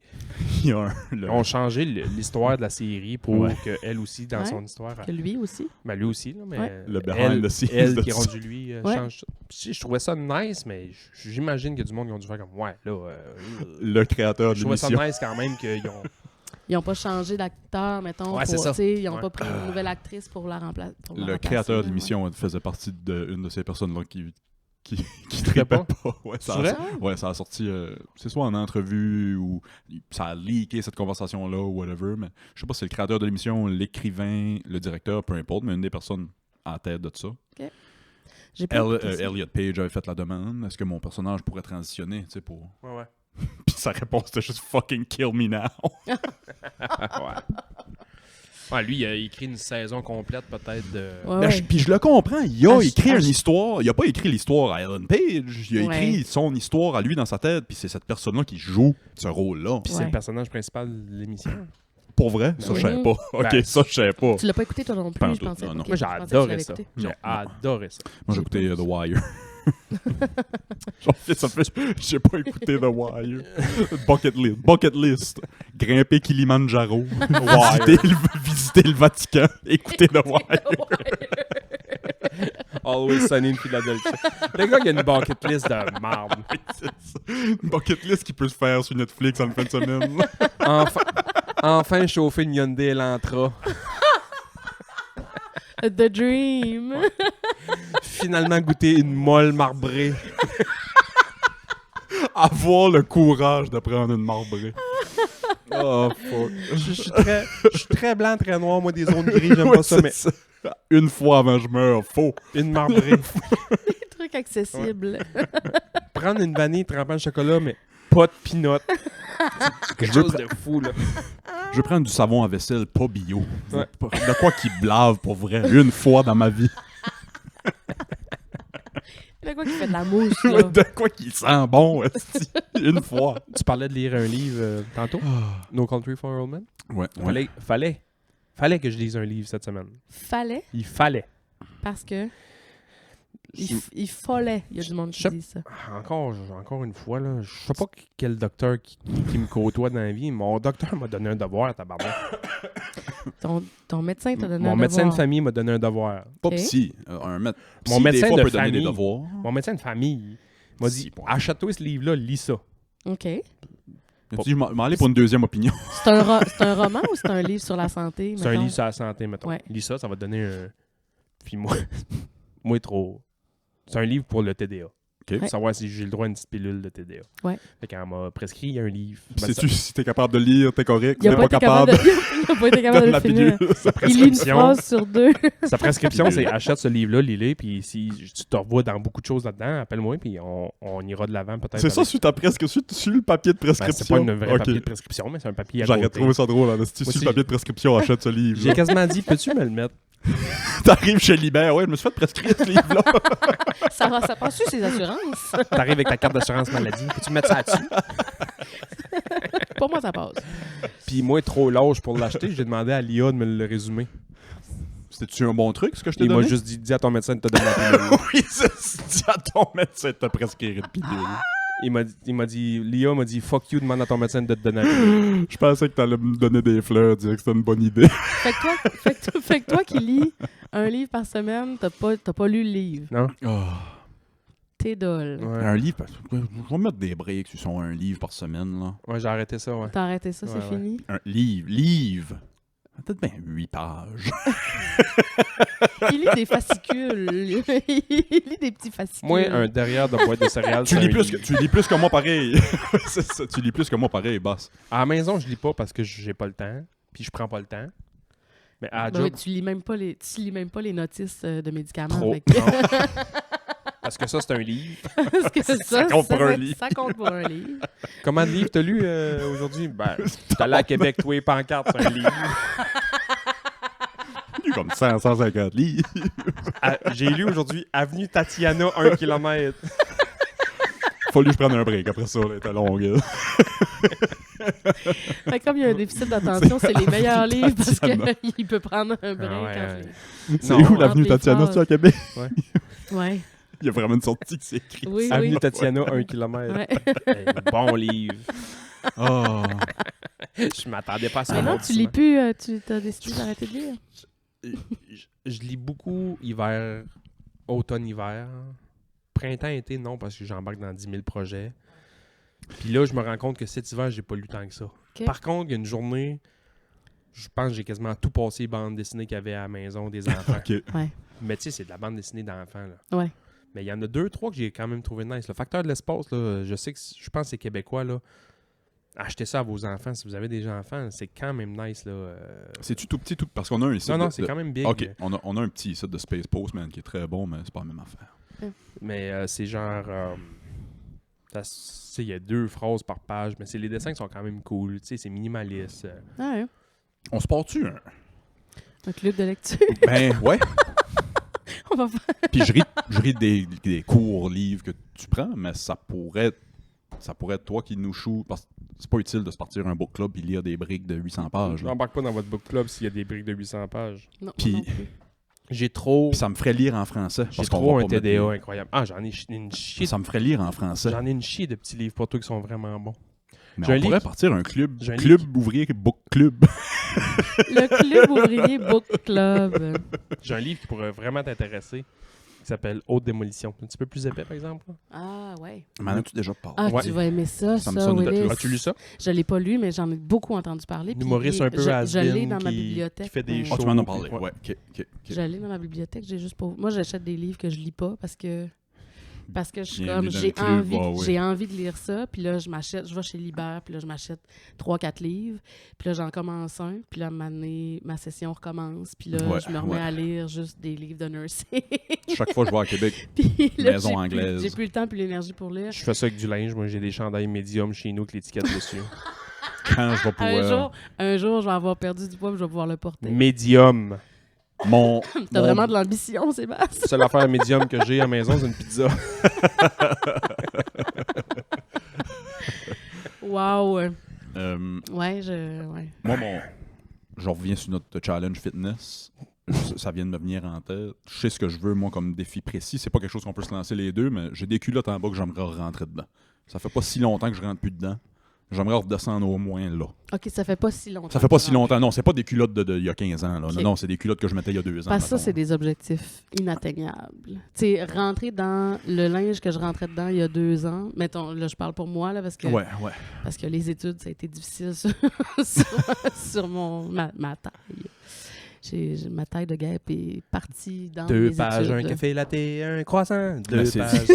Il y a ils ont changé l'histoire de la série pour Ouais. qu'elle aussi, dans Ouais. son histoire, Que lui aussi. ben lui aussi, là, mais Ouais. Le behind the scenes elle de qui est ça. rendu lui, Ouais. change ça. Si, je trouvais ça nice, mais j'imagine qu'il y a du monde qui ont dû faire comme, ouais, là, Le créateur de je trouvais ça l'émission. nice quand même qu'ils ont... Ils n'ont pas changé d'acteur, mettons. Ouais, c'est pour, ça. tu sais, ils n'ont Ouais. pas pris une nouvelle actrice pour la remplacer. Le créateur de l'émission faisait partie d'une de ces personnes-là qui trippait trippait pas? pas. Ouais, ça C'est vrai? ouais, ça a sorti, c'est soit en entrevue ou ça a leaké cette conversation-là ou whatever, mais je sais pas si c'est le créateur de l'émission, l'écrivain, le directeur, peu importe, mais une des personnes à la tête de ça. J'ai pas écouté ça. Elliot Page avait fait la demande. Est-ce que mon personnage pourrait transitionner, tu sais, pour... Ouais. Puis sa réponse était juste « fucking kill me now ». Ouais, lui, il a écrit une saison complète, peut-être, de... Ouais, Ben, ouais. puis je le comprends, il a Ah, écrit ah, une je- histoire, il a pas écrit l'histoire à Ellen Page, il a Ouais. écrit son histoire à lui dans sa tête, puis c'est cette personne-là qui joue ce rôle-là. Puis c'est Ouais. le personnage principal de l'émission. Pour vrai, ça je savais oui. pas. Ok, Ben, ça je savais pas. Tu l'as pas écouté toi non plus, Pas en je tout, pensais. non, non. ok, Moi, je j'ai pensais que tu adoré l'avais ça. écouté. J'ai Non. adoré ça. Moi j'ai écouté The Wire. Genre, ça fait, j'ai pas écouté The Wire. Bucket list. Grimper Kilimanjaro. visiter le Vatican. Écouter The Wire. Always Sunny in Philadelphia. Le gars, il a une bucket list de marde. C'est ça. Une bucket list qui peut se faire sur Netflix en fin de semaine. Enfin chauffer une Hyundai Elantra. The Dream. Finalement goûter une molle marbrée. Avoir le courage de prendre une marbrée. Oh, fuck. Je suis très blanc, très noir, moi, des zones grises, j'aime pas ça, c'est mais ça. Une fois avant que je meure, faux. une marbrée. Des trucs accessibles. Prendre une vanille trempée en chocolat, mais pas de peanut. Quelque chose de fou, là. Je vais prendre du savon à vaisselle, pas bio. Ouais. De quoi qui blave pour vrai, une fois dans ma vie. De quoi qui fait de la mousse, là? De quoi qui sent bon, esti. Une fois. Tu parlais de lire un livre tantôt, No Country for Old Men. Ouais, Fallait que je lise un livre cette semaine. Fallait, Il fallait. parce que... Il fallait. Il y a du monde qui Je- dit ça. Encore une fois, là, je sais pas quel docteur qui me côtoie dans la vie. Mon docteur m'a donné un devoir, tabarnak. Ton médecin t'a donné Mon un médecin de devoir. famille m'a donné un devoir. Pas Ok. psy. Mon Psy, médecin des fois, de peut donner famille. des devoirs. Mon médecin de famille m'a dit Si, bon. achète-toi ce livre-là, lis ça. OK. Il a dit, je m'en aller pour une deuxième opinion. C'est un roman ou c'est un livre sur la santé? C'est un mettons? livre sur la santé, mettons. Ouais. Lis ça, ça va te donner un. Puis moi trop. C'est un livre pour le TDA. Ok. Pour savoir si j'ai le droit à une petite pilule de TDA. Ouais. Fait qu'elle m'a prescrit un livre. Ben, Sais-tu si t'es capable de lire, t'es correct. Il T'es a pas été capable de, il a pas été capable de Donne le finir. pilule. sa Il lit une prescription, phrase sur deux. sa prescription, c'est achète ce livre-là, lis-le, puis si tu te revois dans beaucoup de choses là-dedans, appelle-moi, puis on ira de l'avant peut-être. C'est ça, avec- sur ta prescription, sur le papier de Ben, prescription. c'est pas une vraie Ok. papier de prescription, mais c'est un papier à J'aurais côté. trouvé ça drôle, hein, si Moi sur aussi, le papier de prescription, achète ce livre. J'ai quasiment dit, peux-tu me le mettre? T'arrives chez Libert, ouais, je me suis fait prescrire ce livre-là. Ça passe-tu ses assurances? T'arrives avec ta carte d'assurance maladie, peux-tu mettre ça dessus? Pour moi, ça passe. Puis moi, trop lâche pour l'acheter, j'ai demandé à l'IA de me le résumer. C'était-tu un bon truc, ce que je t'ai Il m'a donné? juste dit, dis à ton médecin de te donner la pilule. Oui, dis à ton médecin de te prescrire une pilule. L'IA m'a dit, fuck you, demande à ton médecin de te donner la pilule. Je pensais que t'allais me donner des fleurs, dire que c'était une bonne idée. Fait que toi qui lis un livre par semaine, t'as pas lu le livre. Non? T'es dole. Ouais, Un livre, je vais mettre des breaks sur son un livre par semaine, là. ouais, j'ai arrêté ça, ouais. T'as arrêté ça, Ouais, c'est ouais. fini? Un livre. Peut-être bien 8 pages. Il lit des fascicules. Il lit des petits fascicules. Moi, un derrière de boîte de céréales, tu c'est lis un livre. tu lis plus que moi pareil. C'est ça, tu lis plus que moi pareil, boss. À la maison, je lis pas parce que j'ai pas le temps, puis je prends pas le temps. Mais à la Ben oui, job, tu lis même pas les notices de médicaments. trop. fait que- Non. Parce que ça, c'est un livre. Parce que ça compte pour un livre. Ça compte pour un livre. Combien de livres t'as lu aujourd'hui? Ben, t'es allé à Québec, toi, et pancarte, c'est un livre. J'ai comme 150 livres. J'ai lu aujourd'hui Avenue Tatiana, 1 km. Fallu que je prenne un break après ça, là, était longue. Fait que comme il y a un déficit d'attention, c'est les meilleurs livres parce Tatiana. qu'il peut prendre un break. Ah ouais, quand ouais. C'est Non, où l'avenue entre les Tatiana, phrases. c'est à Québec? Ouais. Il y a vraiment une sortie qui s'écrit. Oui, Avenue oui. Tatiana, 1 km. Ouais. Bon livre. Oh. Je m'attendais pas à ça. Mais non, tu lis plus, tu as décidé d'arrêter de lire. Je lis beaucoup hiver, automne-hiver. Printemps-été, non, parce que j'embarque dans 10 000 projets. Puis là, je me rends compte que cet hiver, j'ai pas lu tant que ça. Ok. Par contre, il y a une journée, je pense que j'ai quasiment tout passé les bandes dessinées qu'il y avait à la maison des enfants. OK. Mais tu sais, c'est de la bande dessinée d'enfants, là. Ouais. Mais il y en a 2-3 que j'ai quand même trouvé nice. Le Facteur de l'espace, là, je sais que je pense que c'est québécois, là. Achetez ça à vos enfants. Si vous avez des enfants, c'est quand même nice, là. C'est-tu tout petit, tout... parce qu'on a un site Non, de- c'est de- quand même big. OK, on a un petit site de Space Postman qui est très bon, mais c'est pas la même affaire. Mais c'est genre... il y a 2 phrases par page, mais les dessins qui sont quand même cool. Tu sais, c'est minimaliste. Ah ouais. On se part-tu un? Un club de lecture. Ben, ouais. On va faire. Puis je ris des courts livres que tu prends, mais ça pourrait être toi qui nous choue. Parce que c'est pas utile de se partir un book club et lire des briques de 800 pages. Je là. n'embarque pas dans votre book club s'il y a des briques de 800 pages. Non, Puis- non plus. J'ai trop... Puis ça me ferait lire en français. J'ai parce qu'on trop va un pas mettre TDA des- incroyable. Ah, j'en ai une chier. Ça me ferait lire en français. J'en ai une chier de petits livres pour toi qui sont vraiment bons. Mais j'ai un on pourrait livre- partir un club. j'ai un Club livre ouvrier book club. Le club ouvrier book club. J'ai un livre qui pourrait vraiment t'intéresser qui s'appelle Haute démolition. Un petit peu plus épais, par exemple. Ah ouais. M'en as-tu déjà parlé? Ah, Ouais. tu vas aimer ça, Ça ça, me sonne de Willis. cloche. As-tu lu ça? Je l'ai pas lu, mais j'en ai beaucoup entendu parler. puis Humoriste un peu je l'ai has-been dans ma qui bibliothèque. fait des mais- Ah, tu m'en as parlé. Ouais. Ouais, ok. Je l'ai dans ma bibliothèque, j'ai juste pas. Moi, j'achète des livres que je lis pas parce que Parce que je suis Bienvenue comme, dans j'ai le club, envie, bah oui. j'ai envie de lire ça, puis là, je vais chez Libère, puis là, je m'achète 3-4 livres, puis là, j'en commence un, puis là, à un moment donné, ma session recommence, puis là, Ouais, je me remets ouais. à lire juste des livres de nursing. Chaque fois que je vais à Québec, Puis là, Maison j'ai plus- anglaise. J'ai plus le temps, plus l'énergie pour lire. Je fais ça avec du linge. Moi, j'ai des chandails médium chez nous avec l'étiquette dessus. quand je vais pouvoir... Un jour, je vais avoir perdu du poids, puis je vais pouvoir le porter. Médium. Mon, T'as mon- vraiment de l'ambition, Sébastien. La seule affaire médium que j'ai à la maison, c'est une pizza. Wow. moi, je reviens sur notre challenge fitness. Ça vient de me venir en tête. Je sais ce que je veux, moi, comme défi précis. C'est pas quelque chose qu'on peut se lancer les deux, mais j'ai des culottes en bas que j'aimerais rentrer dedans. Ça fait pas si longtemps que je rentre plus dedans. J'aimerais redescendre au moins là. OK, ça fait pas si longtemps. Ça fait pas si longtemps. Non, c'est pas des culottes il y a 15 ans. Là. Ok. Non, non, c'est des culottes que je mettais il y a 2 ans. Parce que ça, mettons. c'est des objectifs inatteignables. Tu sais, rentrer dans le linge que je rentrais dedans il y a 2 ans, mettons, là, je parle pour moi, là, parce que, Ouais. parce que les études, ça a été difficile sur, sur ma taille. Ma taille de guêpe est partie dans 2 mes pages, un études. café latte, un croissant. 2 Ben, c'est- pages.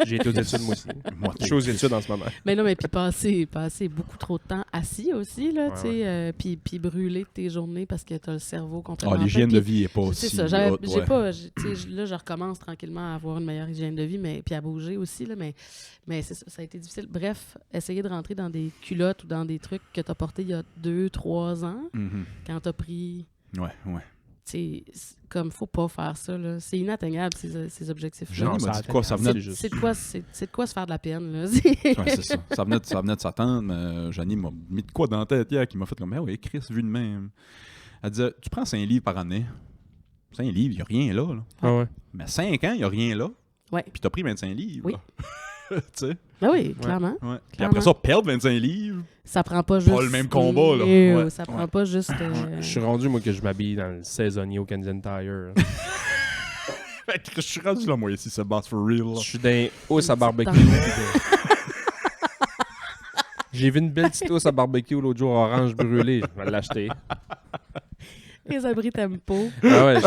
J'ai été aux études, moi aussi. Moi, Je suis aux études en ce moment. Mais non, mais puis passer beaucoup trop de temps assis aussi, là, Ouais, tu sais, puis brûler tes journées parce que t'as le cerveau complètement... l'hygiène plein. de Puis vie est pas c'est aussi ça, haute, j'ai ouais. pas... tu sais, là, je recommence tranquillement à avoir une meilleure hygiène de vie, mais puis à bouger aussi, là, mais c'est ça, ça a été difficile. Bref, essayer de rentrer dans des culottes ou dans des trucs que t'as portés il y a 2-3 ans, Mhm. quand t'as pris... Ouais. Tu sais, comme, faut pas faire ça, là. C'est inatteignable, ces objectifs-là. Jenny Non, m'a ça dit de quoi? Ça venait de... juste. C'est de quoi se faire de la peine, là. Ouais, c'est ça. Ça venait de sa tante, mais Jenny m'a mis de quoi dans la tête hier qui m'a fait comme, oui, Chris, vu de même. Elle disait, tu prends 5 livres par année. 5 livres, il n'y a rien là. Ah ouais. Mais 5 ans, il n'y a rien là. Ouais. Puis tu as pris 25 livres. Oui. là. Tu sais? Ben oui, clairement. Ouais. Puis Clairement. après ça, perdre 25 livres. Ça prend pas juste... le même combat, là. Ouais. Ça prend pas juste... Je suis rendu, moi, que je m'habille dans le saisonnier au Canadian Tire. Fait que je suis rendu là, moi, ici, ce boss for real. là. Je suis dans hausse à barbecue. J'ai vu une belle petite hausse à barbecue l'autre jour, orange brûlée. Je vais l'acheter. Les abris tempo. Ah ouais,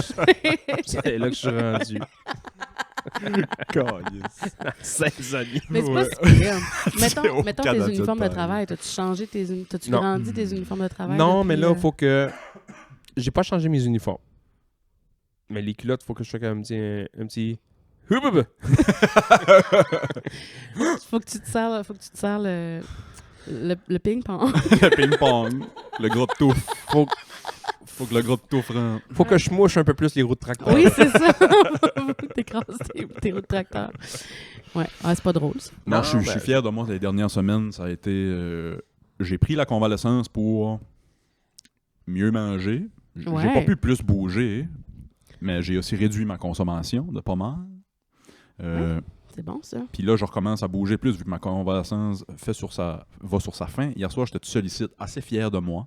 c'est là que je suis rendu. Saisonnier. Mais c'est Ouais. pas si pire. C'est au Mettons Canada tes uniformes de Tire. travail. T'as-tu changé T'as-tu Non. grandi tes uniformes de travail? Non, depuis, mais là, il faut que... J'ai pas changé mes uniformes. Mais les culottes, il faut que je fasse un petit... Houboub! Faut que tu te sers le ping-pong. Le ping-pong. Le gros de touffe. Faut que le gros de touffe rentre. Faut que je mouche un peu plus les roues de tracteur. Oui, c'est ça. T'écrases tes roues de tracteur. Ouais, c'est pas drôle, ça. Non, Non, je suis fier de moi les dernières semaines. Ça a été... j'ai pris la convalescence pour mieux manger. J'ai Ouais. pas pu plus bouger, mais j'ai aussi réduit ma consommation de pas mal. C'est bon, ça. Puis là, je recommence à bouger plus vu que ma convalescence va sur sa fin. Hier soir, j'étais tout seul ici, assez fier de moi.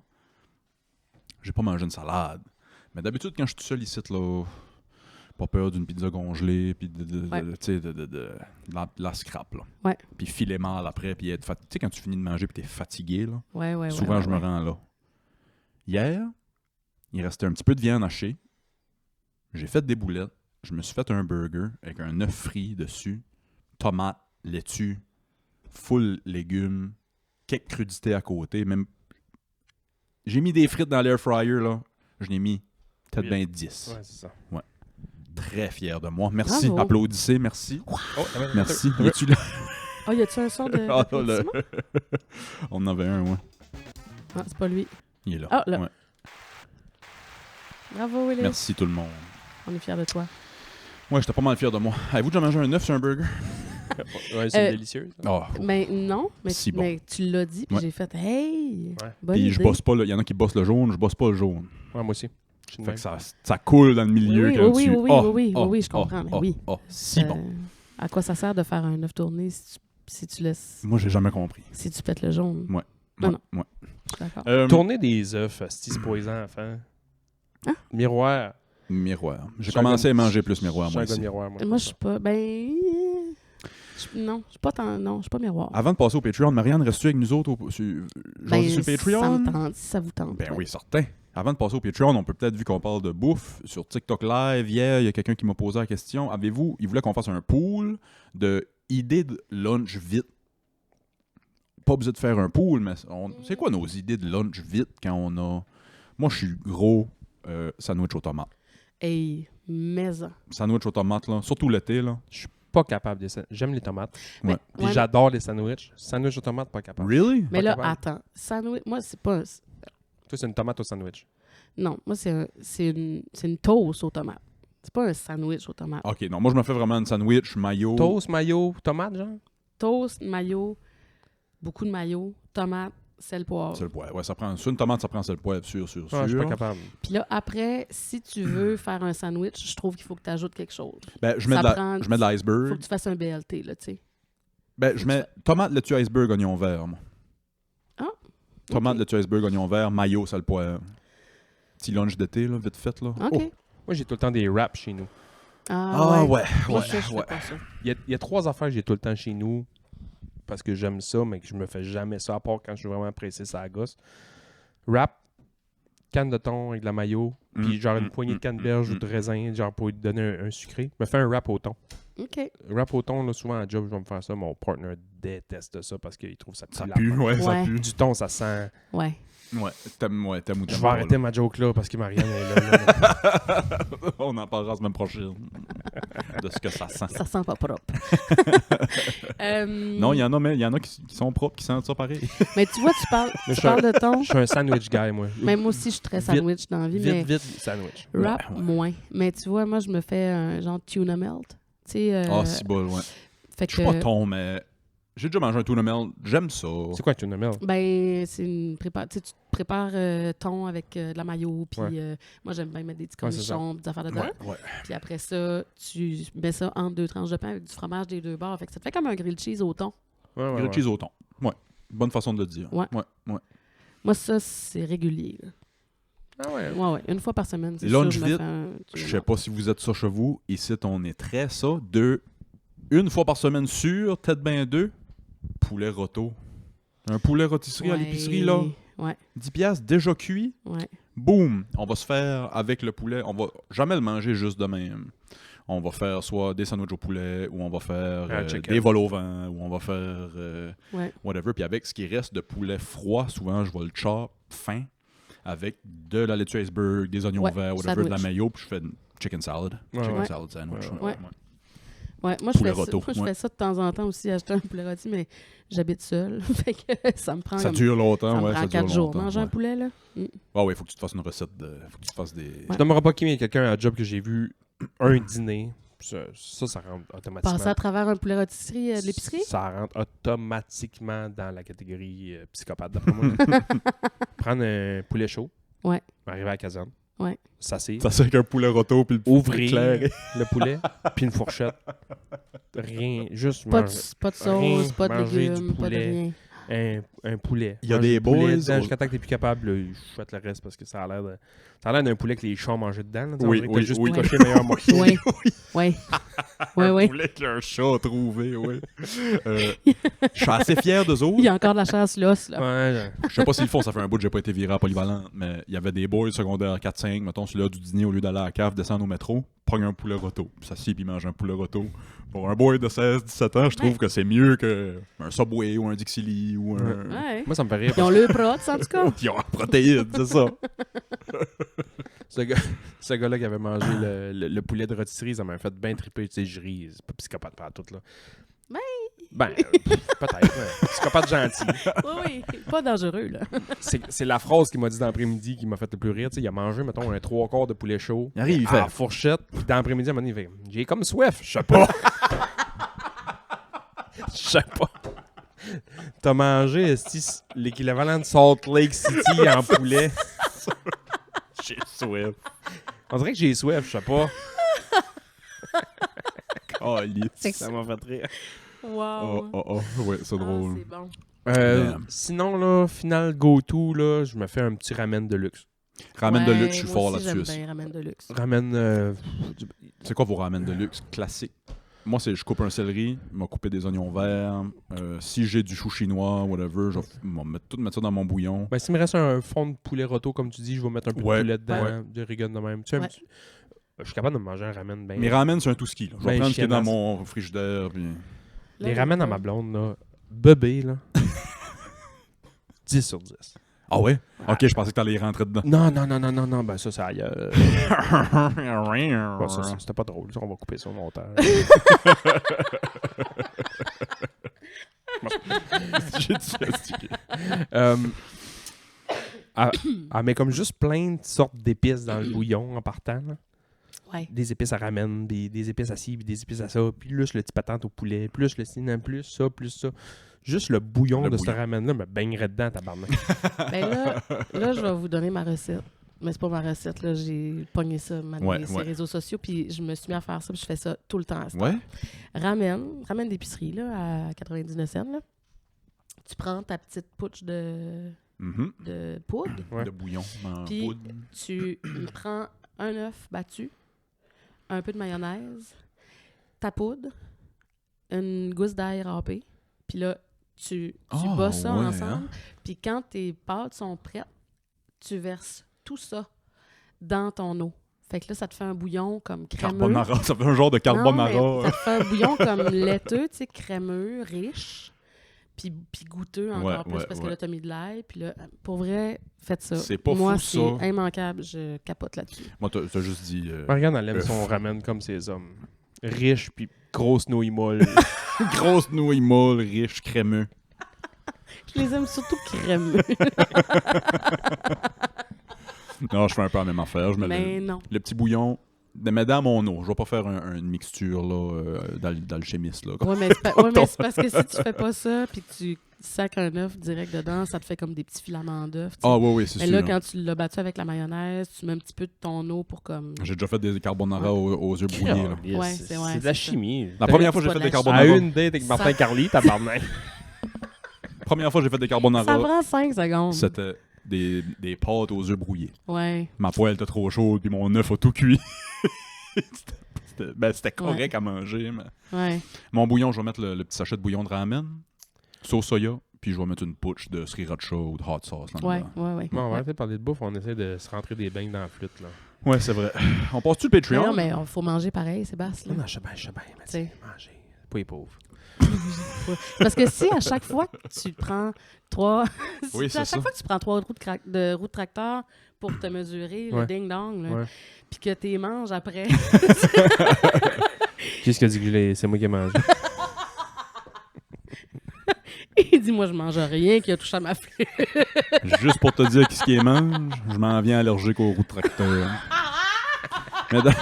J'ai pas mangé une salade. Mais d'habitude, quand je suis tout seul ici, là, pas peur d'une pizza congelée, puis de la scrap. Là. Ouais. Puis filer mal après, puis être fatigué. Tu sais, quand tu finis de manger, puis t'es fatigué, là, Ouais. souvent, ouais, je me rends là. Hier, il restait un petit peu de viande hachée. J'ai fait des boulettes. Je me suis fait un burger avec un œuf frit dessus, tomates, laitue, full légumes, quelques crudités à côté. Même... J'ai mis des frites dans l'air fryer, là. Je l'ai mis peut-être bien 10. Ouais, c'est ça. Très fier de moi. Merci. Bravo. Applaudissez, merci. Oh, Merci. Y a-tu là? Oh, y a-tu un son de... Ah, d'applaudissement? On en avait un, ouais. Ah, c'est pas lui. Il est là. Ah, là. Ouais. Bravo, Willis. Merci tout le monde. On est fiers de toi. Ouais, j'étais pas mal fier de moi. Avez-vous déjà mangé un œuf sur un burger? Ouais, c'est Euh, délicieux. ça. Oh. Mais non, mais, Si bon. mais tu l'as dit, puis Ouais. j'ai fait « Hey! Ouais. Bonne Puis idée. je bosse pas, il y en a qui bossent le jaune, je bosse pas le jaune. Ouais, moi aussi. Je suis de Fait même. que ça coule dans le milieu Oui, quand oui, tu... oui, Oh, oui, oh, oui, je oh, comprends, mais oh, oui. oh, si bon. À quoi ça sert de faire un œuf tourné si tu laisses... Moi, j'ai jamais compris. Si tu pètes le jaune? Ouais. Non, non. Ouais. Je suis d'accord. Tourner des œufs, c'est pour les enfants. Hein? Miroir. Miroir. J'ai Je suis un commencé gars- à manger plus miroir, Je suis moi, un gars de ici. miroir, moi. Moi, je suis pas... Ben... Non, je suis pas tant... Non, je suis pas miroir. Avant de passer au Patreon, Marianne, restes-tu avec nous autres? Jasez sur le Ça Patreon? me tente, si ça vous tente. Ben ouais. oui, certain. Avant de passer au Patreon, on peut peut-être, vu qu'on parle de bouffe, sur TikTok Live, hier, il y a quelqu'un qui m'a posé la question. Il voulait qu'on fasse un pool de idées de lunch vite. Pas besoin de faire un pool, mais c'est quoi nos idées de lunch vite quand on a... Moi, je suis gros sandwich aux tomates. Hey, maison. Sandwich aux tomates, là, surtout l'été, là. Je suis pas capable de ça. J'aime les tomates. Ouais. Puis Ouais, j'adore les sandwichs. Sandwich aux tomates, pas capable. Really? mais Pas là, capable. attends. Sandwich, moi, c'est pas... Toi, c'est une tomate au sandwich. Non, moi, c'est une toast aux tomates. C'est pas un sandwich aux tomates. OK, non, moi, je me fais vraiment un sandwich, mayo... Toast, mayo, tomate, genre? Toast, mayo, beaucoup de mayo, tomate, sel, poivre. Sel poivre. Ouais, ça prend... Sur une tomate, ça prend sel poivre, sûr. Ah, je suis pas capable. Puis là, après, si tu veux faire un sandwich, je trouve qu'il faut que tu ajoutes quelque chose. Ben, je mets Ça de prend- je mets de Faut l'iceberg. que tu fasses un BLT, là, tu sais. Ben, je mets tomate, laitue, iceberg, oignon vert, moi. Ah, Tomate, ok. laitue, iceberg, oignon vert, mayo, sel poivre. Petit lunch d'été, là, vite fait, là. OK. Oh. Moi, j'ai tout le temps des wraps chez nous. Ah, ouais. Moi, ouais, ça, je fais ouais. pas ça. Il y a 3 affaires que j'ai tout le temps chez nous parce que j'aime ça, mais que je me fais jamais ça, à part quand je suis vraiment pressé, ça la gosse. Wrap, canne de thon avec de la mayo, puis genre une poignée de canneberge ou de raisin, genre pour lui donner un sucré. Je me fais un wrap au thon. OK. Wrap au thon, là, souvent à job, je vais me faire ça. Mon partner déteste ça parce qu'il trouve ça Ça la pue, merde. ouais, ça Ouais. pue. Du thon, ça sent. Ouais. Ouais, t'aimes ou Je t'aimes vais pas, arrêter là. ma joke là parce que Marianne est là. On en parlera la semaine prochaine. De ce que ça sent. Ça sent pas propre. Non, il y en a qui sont propres, qui sentent ça pareil. Mais tu vois, tu parles de thon. Je suis un sandwich guy, moi. Mais moi aussi, je suis très Vite, sandwich dans la vie, mais Vite, sandwich. wrap, Ouais. moins. Mais tu vois, moi, je me fais un genre tuna melt. Tu sais, Ah, si bol, ouais. fait Je suis pas que... thon, mais j'ai déjà mangé un tuna melt. J'aime ça. C'est quoi, tu une merde? Ben, c'est une tu sais, tu te prépares thon avec de la mayo, puis Ouais. moi, j'aime bien mettre des petits Ouais, c'est ça. cornichons, des affaires dedans. Ouais. Puis après ça, tu mets ça entre 2 tranches de pain avec du fromage des 2 bords. Fait que ça te fait comme un grilled cheese au thon. Ouais, Grilled cheese au thon. Ouais. Bonne façon de le dire. Ouais. Ouais. Moi, ça, c'est régulier. Là. Ah ouais. Ouais. Une fois par semaine, c'est Lunch sûr, je me vite, fais un Je tuna sais pas si vous êtes ça chez vous. Ici, on est très ça. Une fois par semaine sûr, peut-être bien 2. Poulet rôto. Un poulet rôtisserie à Ouais. l'épicerie, là. Ouais, 10 piastres, déjà cuit. ouais. Boum! On va se faire avec le poulet. On va jamais le manger juste de même. On va faire soit des sandwichs au poulet, ou on va faire Un chicken. des vols au vent, ou on va faire Ouais. whatever. Puis avec ce qui reste de poulet froid, souvent, je vais le chop fin avec de la laitue iceberg, des oignons Ouais, verts, whatever, de la sandwich. mayo, puis je fais une chicken salad. Ouais, Chicken ouais. salad sandwich. Ouais. Ouais, moi, je Poulet fais ça. rôto, Moi, je ouais. fais ça de temps en temps aussi, acheter un poulet rôti, mais j'habite seule. Fait que ça me prend Ça comme... dure ça longtemps, me ouais. prend Ça 4 dure jours. longtemps. Manger un Ouais. poulet, là. Ah ouais, faut que tu te fasses une recette de. Faut que tu te fasses des. Je n'aimerais pas qu'il y ait quelqu'un à la job que j'ai vu un dîner. Ça rentre automatiquement. Passer à travers un poulet rôtisserie de l'épicerie? Ça rentre automatiquement dans la catégorie psychopathe, d'après moi. Prendre un poulet chaud. Ouais. Arriver à la caserne. Ouais. S'asseoir. Ça c'est avec un poulet rôto puis le Ouvrir éclairé. le poulet, puis une fourchette. Rien, juste Pas manger de sauce, rien, pas de manger du légumes, pas de poulet. rien. un poulet. Il y a Manger des du poulet boys dedans au- jusqu'à temps que t'es plus capable, là, je souhaite le reste parce que ça a l'air d'un poulet que les chats ont mangé dedans. Là, Oui, on dirait que oui, t'as juste oui. coché le meilleur morceau. Oui, oui, oui, oui. poulet qu'un chat a trouvé, oui. Je suis assez fier d'eux autres. Il y a encore de la chasse l'os, là. Ouais, Je sais pas s'ils le font, ça fait un bout que j'ai pas été viré à Polyvalente, mais il y avait des boys secondaires 4-5, mettons, celui-là du dîner, au lieu d'aller à la cave, descendre au métro, prendre un poulet rôto. Puis ça s'y puis mange un poulet rôto. Pour un boy de 16-17 ans, je trouve que c'est mieux qu'un Subway ou un Dixili ou un... Ouais. moi, ça me fait rire. Ils ont le prods, en tout cas. Ils ont la protéine, c'est ça. Ce gars-là qui avait mangé le poulet de rôtisserie, ça m'a fait bien triper. Tu sais, je ris. C'est pas psychopathe pas tout, là. Peut-être. Ouais. Psychopathe gentil. Oui, oui. Pas dangereux, là. C'est la phrase qu'il m'a dit dans l'après-midi qui m'a fait le plus rire. Tu sais, il a mangé, mettons, un 3/4 de poulet chaud. Il arrive, il à fait. la fourchette. Puis dans l'après-midi, à un moment donné, il fait j'ai comme soif. Je sais pas. Je sais pas. T'as mangé esti, l'équivalent de Salt Lake City en poulet. J'ai soif. On dirait que j'ai soif, je sais pas. Oh, Ça m'a fait rire. Wow. Ouais, c'est Ah, drôle. c'est bon. Damn. Sinon, là, final go-to, là, je me fais un petit ramen de luxe. Ramen de Ouais, luxe, je suis moi fort aussi, là-dessus. J'aime bien ramen de luxe. Ramen. C'est quoi vos ramen de luxe classiques? moi, je coupe un céleri, je vais couper des oignons verts. Si j'ai du chou chinois, whatever, je vais tout mettre ça dans mon bouillon. Ben, s'il me reste un fond de poulet rôto, comme tu dis, je vais mettre un peu de Ouais. poulet dedans, Ouais. de rigon de même. Tu sais, un Ouais. petit- je suis capable de me manger un ramen bien. Mes ramen, c'est un tout ski. Là. Je vais Ben, prendre ce qui est dans chiennasse. mon frigidaire. Puis... Les ramen à ma blonde, là, bébé, là. 10 sur 10. Ah ouais? Ok, je pensais que t'allais y rentrer dedans. Non, ben ça, c'est ailleurs. Bon, ça, c'était pas drôle. Ça, on va couper ça au montage. J'ai dit astiqué. Elle met comme juste plein de sortes d'épices dans le bouillon en partant. Là. Ouais. Des épices à ramen, des épices à ci, puis des épices à ça, plus le petit patente au poulet, plus le cinnamon, plus ça. Juste le bouillon Le de bouillon. ce ramen-là me baignerait dedans, tabarnak. Ben là, je vais vous donner ma recette. Mais c'est pas ma recette, là. J'ai pogné ça Ouais, sur ouais. les réseaux sociaux, puis je me suis mis à faire ça, puis je fais ça tout le temps. à cette Ouais? heure. Ramen d'épicerie, là, à 99 cents, là. Tu prends ta petite pouche de poudre, Ouais. De bouillon en Puis- poudre. tu prends un œuf battu, un peu de mayonnaise, ta poudre, une gousse d'ail râpée, puis là, tu Ah, bats ça ouais, ensemble, hein? puis quand tes pâtes sont prêtes, tu verses tout ça dans ton eau. Fait que là, ça te fait un bouillon comme crémeux. Carbonara, ça fait un genre de Non, mais carbonara. ça te fait un bouillon comme laiteux, tu sais, crémeux, riche, puis goûteux encore Ouais, plus, ouais, parce que ouais. là, t'as mis de l'ail, puis là, pour vrai, faites ça. C'est pas Moi, fou, c'est ça. immanquable, je capote là-dessus. Moi, t'as juste dit... Marianne, elle aime son ramen comme ses hommes. Riche, puis grosse nouille molle. grosse nouille molle, riche, crémeux. Je les aime surtout crémeux. Non, je fais un peu la même affaire. Je mets Mais non. le petit bouillon, mais dans mon eau. Je vais pas faire une mixture là, dans le chimiste. Là. Ouais, mais c'est parce que si tu fais pas ça, puis que tu sacs un œuf direct dedans, ça te fait comme des petits filaments d'œuf. tu sais. Ah oui, c'est Mais sûr. là, quand tu l'as battu avec la mayonnaise, tu mets un petit peu de ton eau pour comme... J'ai déjà fait des carbonara aux œufs brouillés. Là. Ouais, c'est de la chimie. La première fois que j'ai c'est fait des pas de la carbonara, À une date avec Martin Ça- Carly, tabarnak. première fois que j'ai fait des Ça carbonara, prend 5 secondes. c'était des pâtes aux œufs brouillés. Ouais. Ma poêle était trop chaude, puis mon œuf a tout cuit. C'était correct à manger. Mais... Ouais. Mon bouillon, je vais mettre le petit sachet de bouillon de ramen, sauce soya, puis je vais mettre une pouche de sriracha ou de hot sauce. Là Ouais, ouais. Bon, on va arrêter de parler de bouffe, on essaie de se rentrer des beignes dans la flûte, là. Ouais, c'est vrai. On passe-tu le Mais Patreon? non, mais il faut manger pareil, Sébastien. Non, je sais bien, mais tu sais, manger. C'est pas les pauvres. Parce que si à chaque fois que tu prends 3... Oui, à c'est chaque ça. fois que tu prends 3 roues de roue de tracteur pour te mesurer le Ouais. ding-dong, là, Ouais. puis que tu manges après... Qu'est-ce qu'il a dit que c'est moi qui ai mangé? Il dit, moi, je mange rien qui a touché à ma flûte. Juste pour te dire qui ce qui est mange, je m'en viens allergique aux roues de tracteur.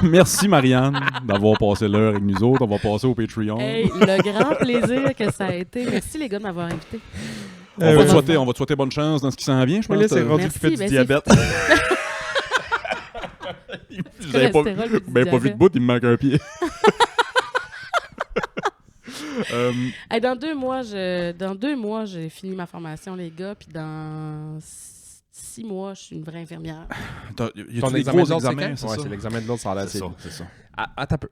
Merci Marianne d'avoir passé l'heure avec nous autres. On va passer au Patreon. Hey, le grand plaisir que ça a été. Merci les gars de m'avoir invité. on, va te ouais. souhaiter bonne chance dans ce qui s'en vient, je pense. Mais là, c'est rendu Merci, qu'il fait du ben, diabète. J'avais pas, cholestérol puis du ben, pas vu de diabète. bout, il me manque un pied. Hey, dans 2 mois, j'ai fini ma formation, les gars, puis dans 6 mois, je suis une vraie infirmière. Y Ton a des examen gros de l'ordre, c'est examens, quand? c'est Ouais, ça? c'est l'examen de l'ordre, ça a l'air C'est assez. ça, c'est ça. Attends un peu.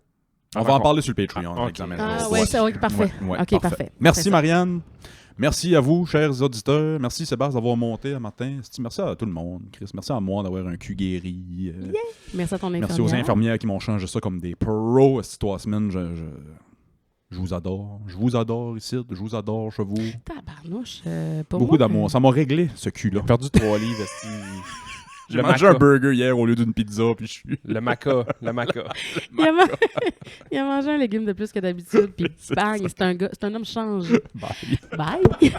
On va en parler sur le Patreon, ok. l'examen de Ah l'ordre. ouais, c'est ok, parfait. Ouais, Ok, parfait. Merci Parfait. Marianne. Merci à vous, chers auditeurs. Merci Sébastien d'avoir monté un matin. Merci à tout le monde, Chris. Merci à moi d'avoir un cul guéri. Merci à ton infirmière. Merci aux infirmières qui m'ont changé ça comme des pros. Ces 3 semaines, je vous adore. Je vous adore ici. Je vous adore chez vous. Tabarnouche, pour Beaucoup moi, d'amour. Ça m'a réglé, ce cul-là. J'ai perdu 3 livres, esti. J'ai Le mangé un maca. burger hier au lieu d'une pizza, puis je suis... Le maca. Il a mangé un légume de plus que d'habitude, puis bang, c'est un homme changé. Bye. Bye!